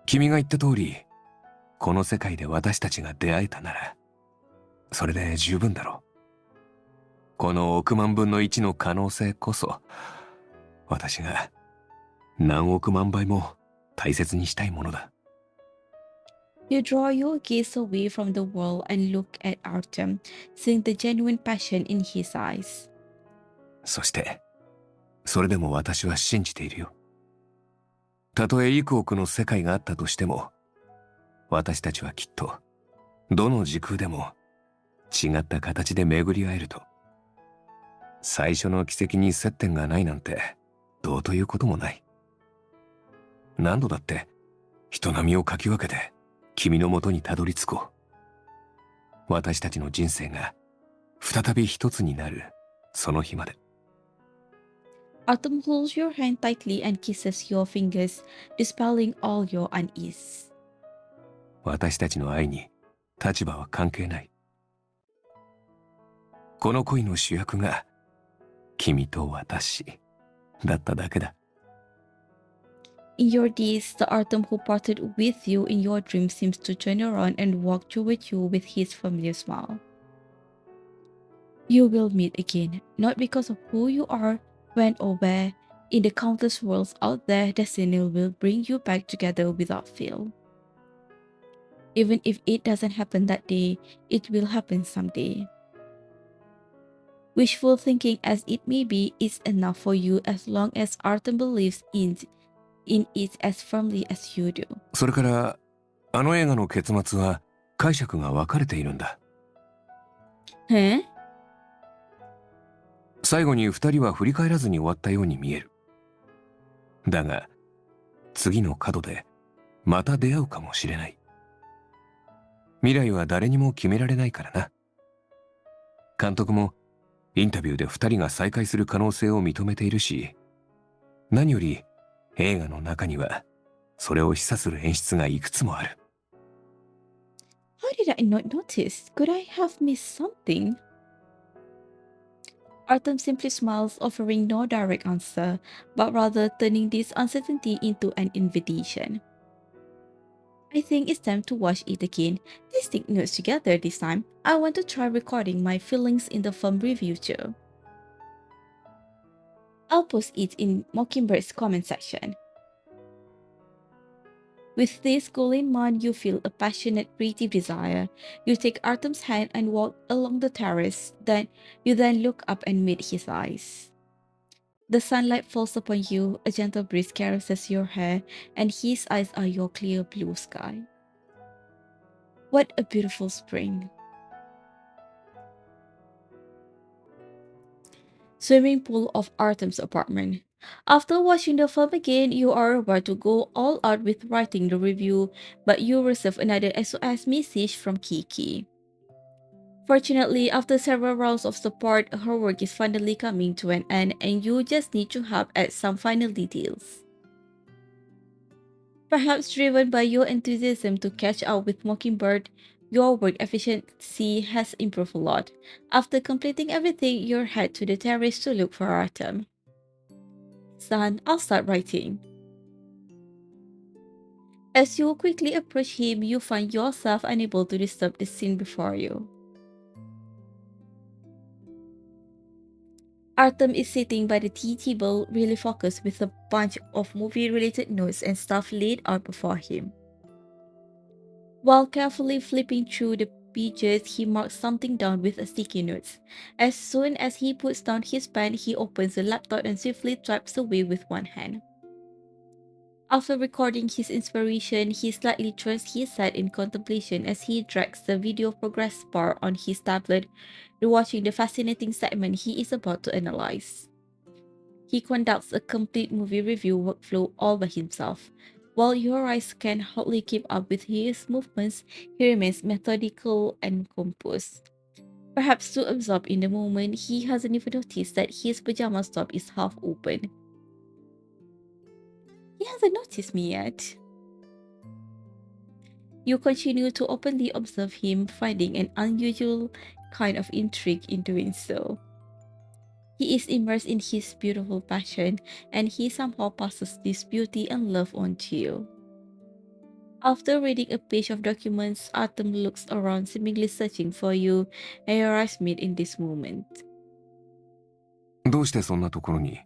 君が言った通り、この世界で私たちが出会えたならそれで十分だろう。この億万分の一の可能性こそ私が何億万倍も大切にしたいものだ。You draw your gaze away from the world and look at Artem, seeing the genuine passion in his eyes. そしてそれでも私は信じているよ。たとえ幾億の世界があったとしても、私たちはきっとどの時空でも違った形で巡り合えると。最初の奇跡に接点がないなんてどうということもない。何度だって人並みをかき分けて君のもとにたどり着こう。私たちの人生が再び一つになるその日まで。Artem holds your hand tightly and kisses your fingers, dispelling all your unease. 私たちの愛に立場は関係ない。この恋の主役が君と私だっただけだ。In your days, the Artem who parted with you in your dreams seems to turn around and walk toward you with his familiar smile. You will meet again, not because of who you are, when or where. In the countless worlds out there, destiny will bring you back together without fail. Even if it doesn't happen that day, it will happen someday. Wishful thinking as it may be is enough for you as long as Artem believes in it as firmly as you do. それからあの映画の結末は解釈が分かれているんだ。Huh? 最後に二人は振り返らずに終わったように見える。だが、次の角でまた出会うかもしれない。未来は誰にも決められないからな。監督もインタビューで二人が再会する可能性を認めているし、何より映画の中にはそれを示唆する演出がいくつもある。How did I not notice? Could I have missed something? Artem simply smiles, offering no direct answer, but rather turning this uncertainty into an invitation. I think it's time to watch it again. Let's take notes together this time. I want to try recording my feelings in the film review too. I'll post it in Mockingbird's comment section. With this goal in mind, you feel a passionate creative desire. You take Artem's hand and walk along the terrace. You then look up and meet his eyes. The sunlight falls upon you, a gentle breeze caresses your hair, and his eyes are your clear blue sky. What a beautiful spring. Swimming pool of Artem's apartment. After watching the film again, you are about to go all out with writing the review, but you receive another SOS message from Kiki. Fortunately, after several rounds of support, her work is finally coming to an end and you just need to help add some final details. Perhaps driven by your enthusiasm to catch up with Mockingbird, your work efficiency has improved a lot. After completing everything, you head to the terrace to look for Artem. Son, I'll start writing. As you quickly approach him, you find yourself unable to disturb the scene before you. Artem is sitting by the tea table, really focused with a bunch of movie-related notes and stuff laid out before him. While carefully flipping through the pages, he marks something down with a sticky notes. As soon as he puts down his pen, he opens the laptop and swiftly types away with one hand. After recording his inspiration, he slightly turns his head in contemplation as he drags the video progress bar on his tablet, rewatching the fascinating segment he is about to analyze. He conducts a complete movie review workflow all by himself. While your eyes can hardly keep up with his movements, he remains methodical and composed. Perhaps too absorbed in the moment, he hasn't even noticed that his pajama top is half open. He hasn't noticed me yet. You continue to openly observe him, finding an unusual kind of intrigue in doing so. He is immersed in his beautiful passion, and he somehow passes this beauty and love on to you. After reading a page of documents, Artem looks around, seemingly searching for you, and your eyes meet in this moment. どうしてそんなところに？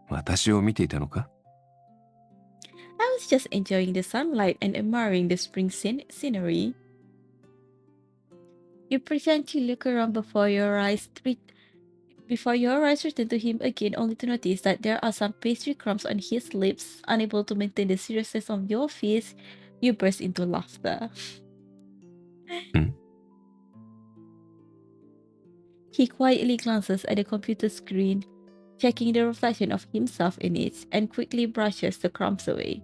私を見ていたのか？ I was just enjoying the sunlight and admiring the spring scenery. You pretend to look around before your eyes return to him again, only to notice that there are some pastry crumbs on his lips. Unable to maintain the seriousness of your face, you burst into laughter. He quietly glances at the computer screen, checking the reflection of himself in it, and quickly brushes the crumbs away.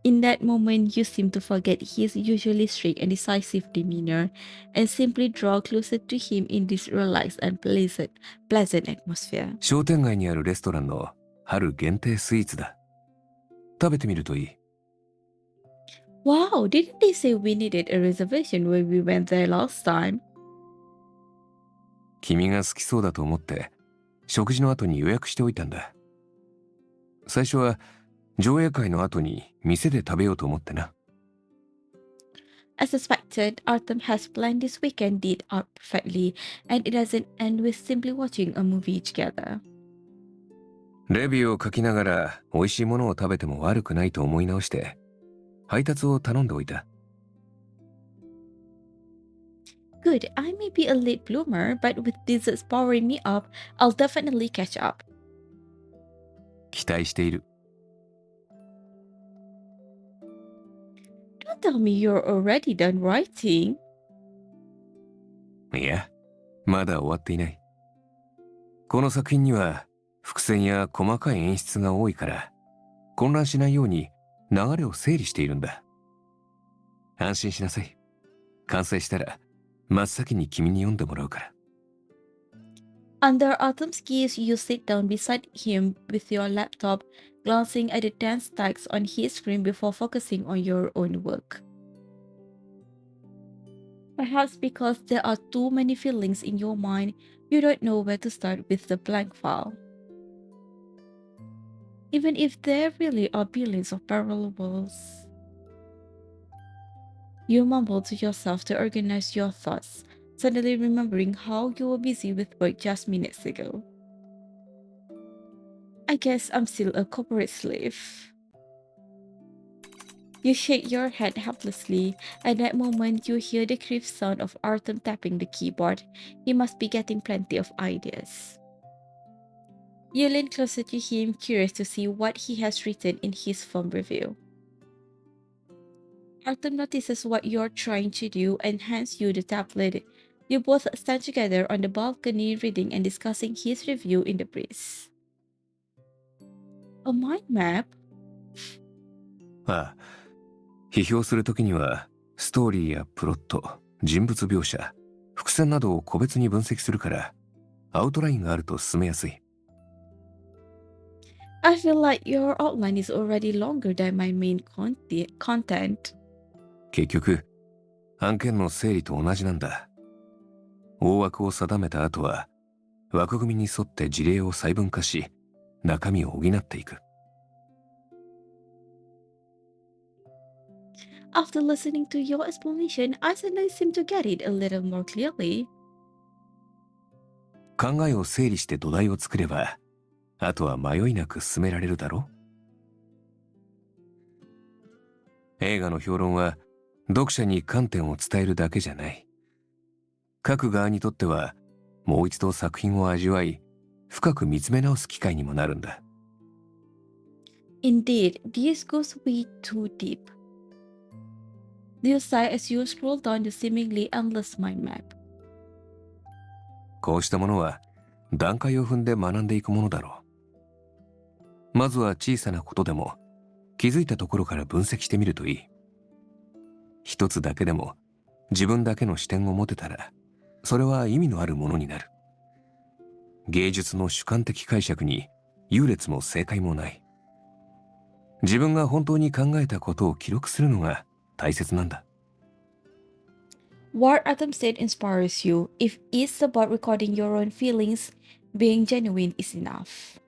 In that moment, you seem to forget his usually strict and decisive demeanor, and simply draw closer to him in this relaxed and pleasant atmosphere. 商店街にあるレストランの春限定スイーツだ。食べてみるといい。Wow, didn't they say we needed a reservation when we went there last time? 君が好きそうだと思って食事の後に予約しておいたんだ。最初は上映会の後に店で食べようと思ってな。As suspected, Artem has planned this weekend date out perfectly, and it doesn't end with simply watching a movie together. レビューを書きながら美味しいものを食べても悪くないと思い直して配達を頼んでおいた。Good, I may be a late bloomer, but with desserts powering me up, I'll definitely catch up. 期待している。Don't tell me you're already done writing. まだ終わっていない。この作品には伏線や細かい演出が多いから混乱しないように流れを整理しているんだ。安心しなさい。完成したら真っ先に君に読んでもらうから。Under Autumn's gaze, you sit down beside him with your laptop, glancing at the dense text on his screen before focusing on your own work. Perhaps because there are too many feelings in your mind, you don't know where to start with the blank file. Even if there really are billions of parallel worlds. You mumble to yourself to organize your thoughts, suddenly remembering how you were busy with work just minutes ago. I guess I'm still a corporate slave. You shake your head helplessly. At that moment, you hear the crisp sound of Artem tapping the keyboard. He must be getting plenty of ideas. You lean closer to him, curious to see what he has written in his film review. Artem notices what you're trying to do and hands you the tablet. You both stand together on the balcony, reading and discussing his review in the breeze. A mind map? ああ、批評するときにはストーリーやプロット、人物描写、伏線などを個別に分析するからアウトラインがあると進めやすい。I feel like your outline is already longer than my main content. 結局案件の整理と同じなんだ。大枠を定めた後は枠組みに沿って事例を細分化し中身を補っていく。After listening to your explanation, I suddenly seem to get it a little more clearly. 考えを整理して土台を作ればあとは迷いなく進められるだろう。映画の評論は読者に観点を伝えるだけじゃない。書く側にとってはもう一度作品を味わい深く見つめ直す機会にもなるんだ。Indeed, this goes way too deep. You sigh as you scroll down the seemingly endless mind map. こうしたものは段階を踏んで学んでいくものだろう。まずは小さなことでも気づいたところから分析してみるといい。一つだけでも自分だけの視点を持てたらそれは意味のあるものになる。芸術の主観的解釈に優劣も正解もない。自分が本当に考えたことを記録するのが大切なんだ。What Artem said inspires you. If it's about recording your own feelings, being genuine is enough.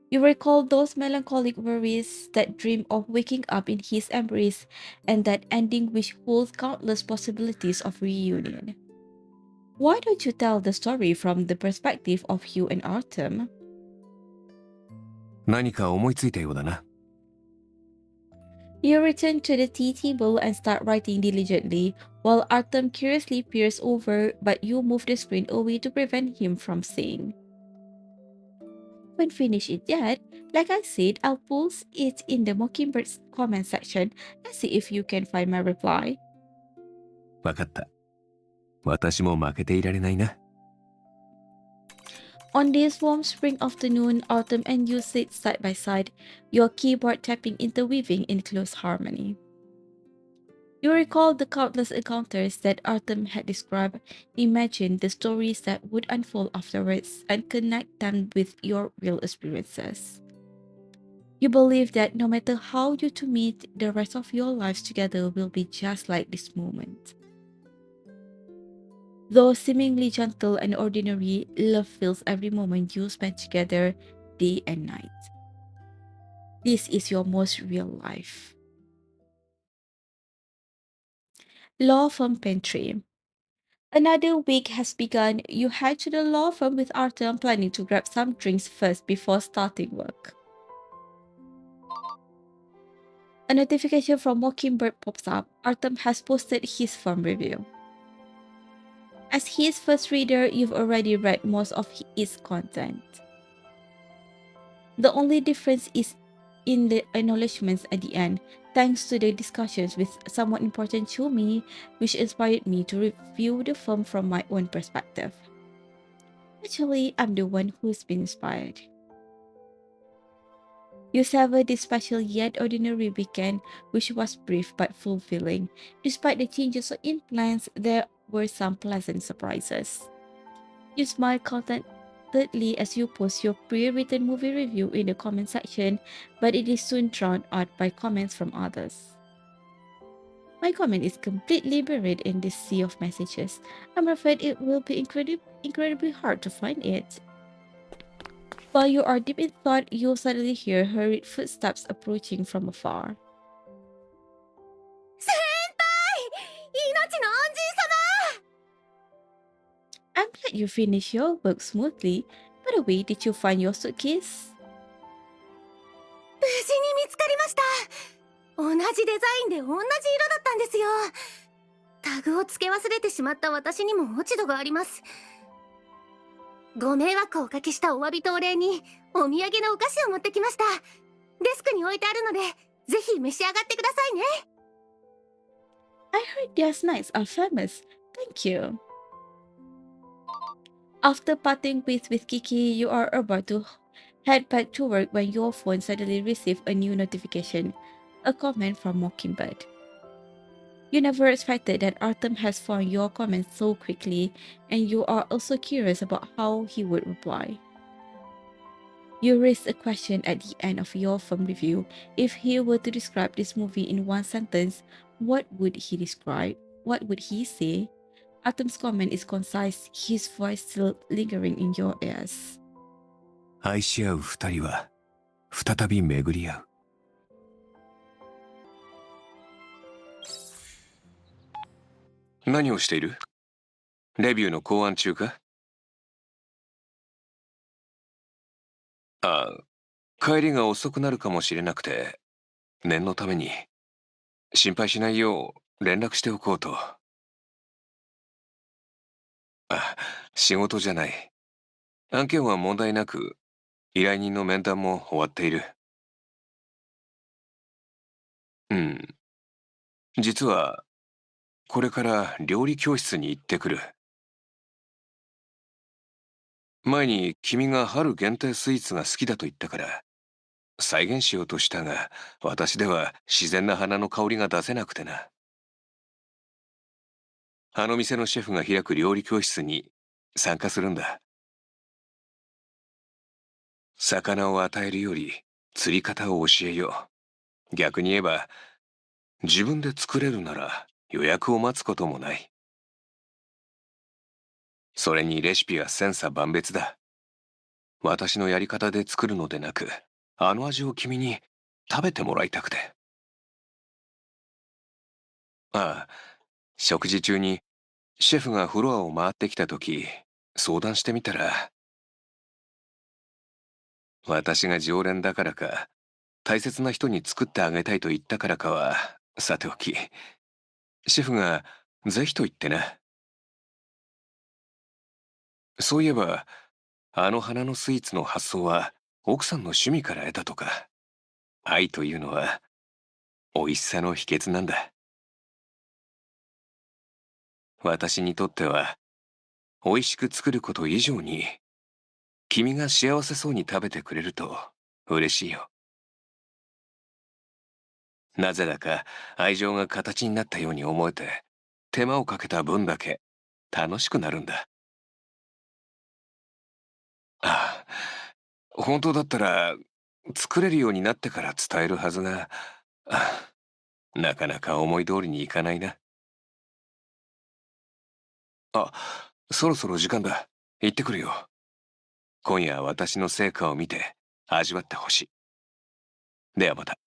You recall those melancholic worries, that dream of waking up in his embrace, and that ending which holds countless possibilities of reunion. Why don't you tell the story from the perspective of Hugh and Artem? 何か思いついたようだな。You return to the tea table and start writing diligently, while Artem curiously peers over, but you move the screen away to prevent him from seeing. Haven't finished it yet. Like I said, I'll post it in the Mockingbird's comment section. Let's see if you can find my reply. わかった。私も負けていられないな。On this warm spring afternoon, Autumn and you sit side by side, your keyboard tapping interweaving in close harmony. You recall the countless encounters that Autumn had described, imagine the stories that would unfold afterwards, and connect them with your real experiences. You believe that no matter how you two meet, the rest of your lives together will be just like this moment. Though seemingly gentle and ordinary, love fills every moment you spend together, day and night. This is your most real life. Law Firm Pantry. Another week has begun. You head to the law firm with Artem, planning to grab some drinks first before starting work. A notification from Mockingbird pops up. Artem has posted his firm review. As his first reader, you've already read most of its content. The only difference is in the acknowledgements at the end, thanks to the discussions with someone important to me, which inspired me to review the film from my own perspective. Actually, I'm the one who's been inspired. You savored this special yet ordinary weekend, which was brief but fulfilling. Despite the changes in plans, there were some pleasant surprises. You smiled contentedly as you post your pre-written movie review in the comment section, but it is soon drowned out by comments from others. My comment is completely buried in this sea of messages. I'm afraid it will be incredibly hard to find it. While you are deep in thought, you'll suddenly hear hurried footsteps approaching from afar. 先輩、命の恩人様。 I'm glad you finished your work smoothly. By the way, did you find your suitcase? 無事に見つかりました。同じデザインで同じ色だったんですよ。タグを付け忘れてしまった私にも落ち度があります。ご迷惑をおかけしたお詫びとお礼にお土産のお菓子を持ってきました。デスクに置いてあるのでぜひ召し上がってくださいね。 I heard their snacks are famous. Thank you. After parting with Kiki, you are about to head back to work when your phone suddenly receives a new notification, a comment from Mockingbird. You never expected that Artem has found your comment so quickly, and you are also curious about how he would reply. You raised a question at the end of your film review. If he were to describe this movie in one sentence, what would he describe? What would he say? Artem's comment is concise, his voice still lingering in your ears. 愛し合う二人は再び巡り合う。何をしている？レビューの考案中か？ああ、帰りが遅くなるかもしれなくて、念のために心配しないよう連絡しておこうと。あ、仕事じゃない。案件は問題なく、依頼人の面談も終わっている。うん。実は、これから料理教室に行ってくる。前に君が春限定スイーツが好きだと言ったから、再現しようとしたが、私では自然な花の香りが出せなくてな。あの店のシェフが開く料理教室に参加するんだ。魚を与えるより釣り方を教えよう。逆に言えば、自分で作れるなら予約を待つこともない。それにレシピは千差万別だ。私のやり方で作るのでなく、あの味を君に食べてもらいたくて。ああ、食事中にシェフがフロアを回ってきた時、相談してみたら、私が常連だからか、大切な人に作ってあげたいと言ったからかは、さておき、シェフがぜひと言ってな。そういえば、あの花のスイーツの発想は奥さんの趣味から得たとか。愛というのは美味しさの秘訣なんだ。私にとっては美味しく作ること以上に君が幸せそうに食べてくれると嬉しいよ。なぜだか愛情が形になったように思えて、手間をかけた分だけ楽しくなるんだ。ああ、本当だったら作れるようになってから伝えるはずが、ああ、なかなか思い通りにいかないな。あ、そろそろ時間だ。行ってくるよ。今夜は私の成果を見て味わってほしい。ではまた。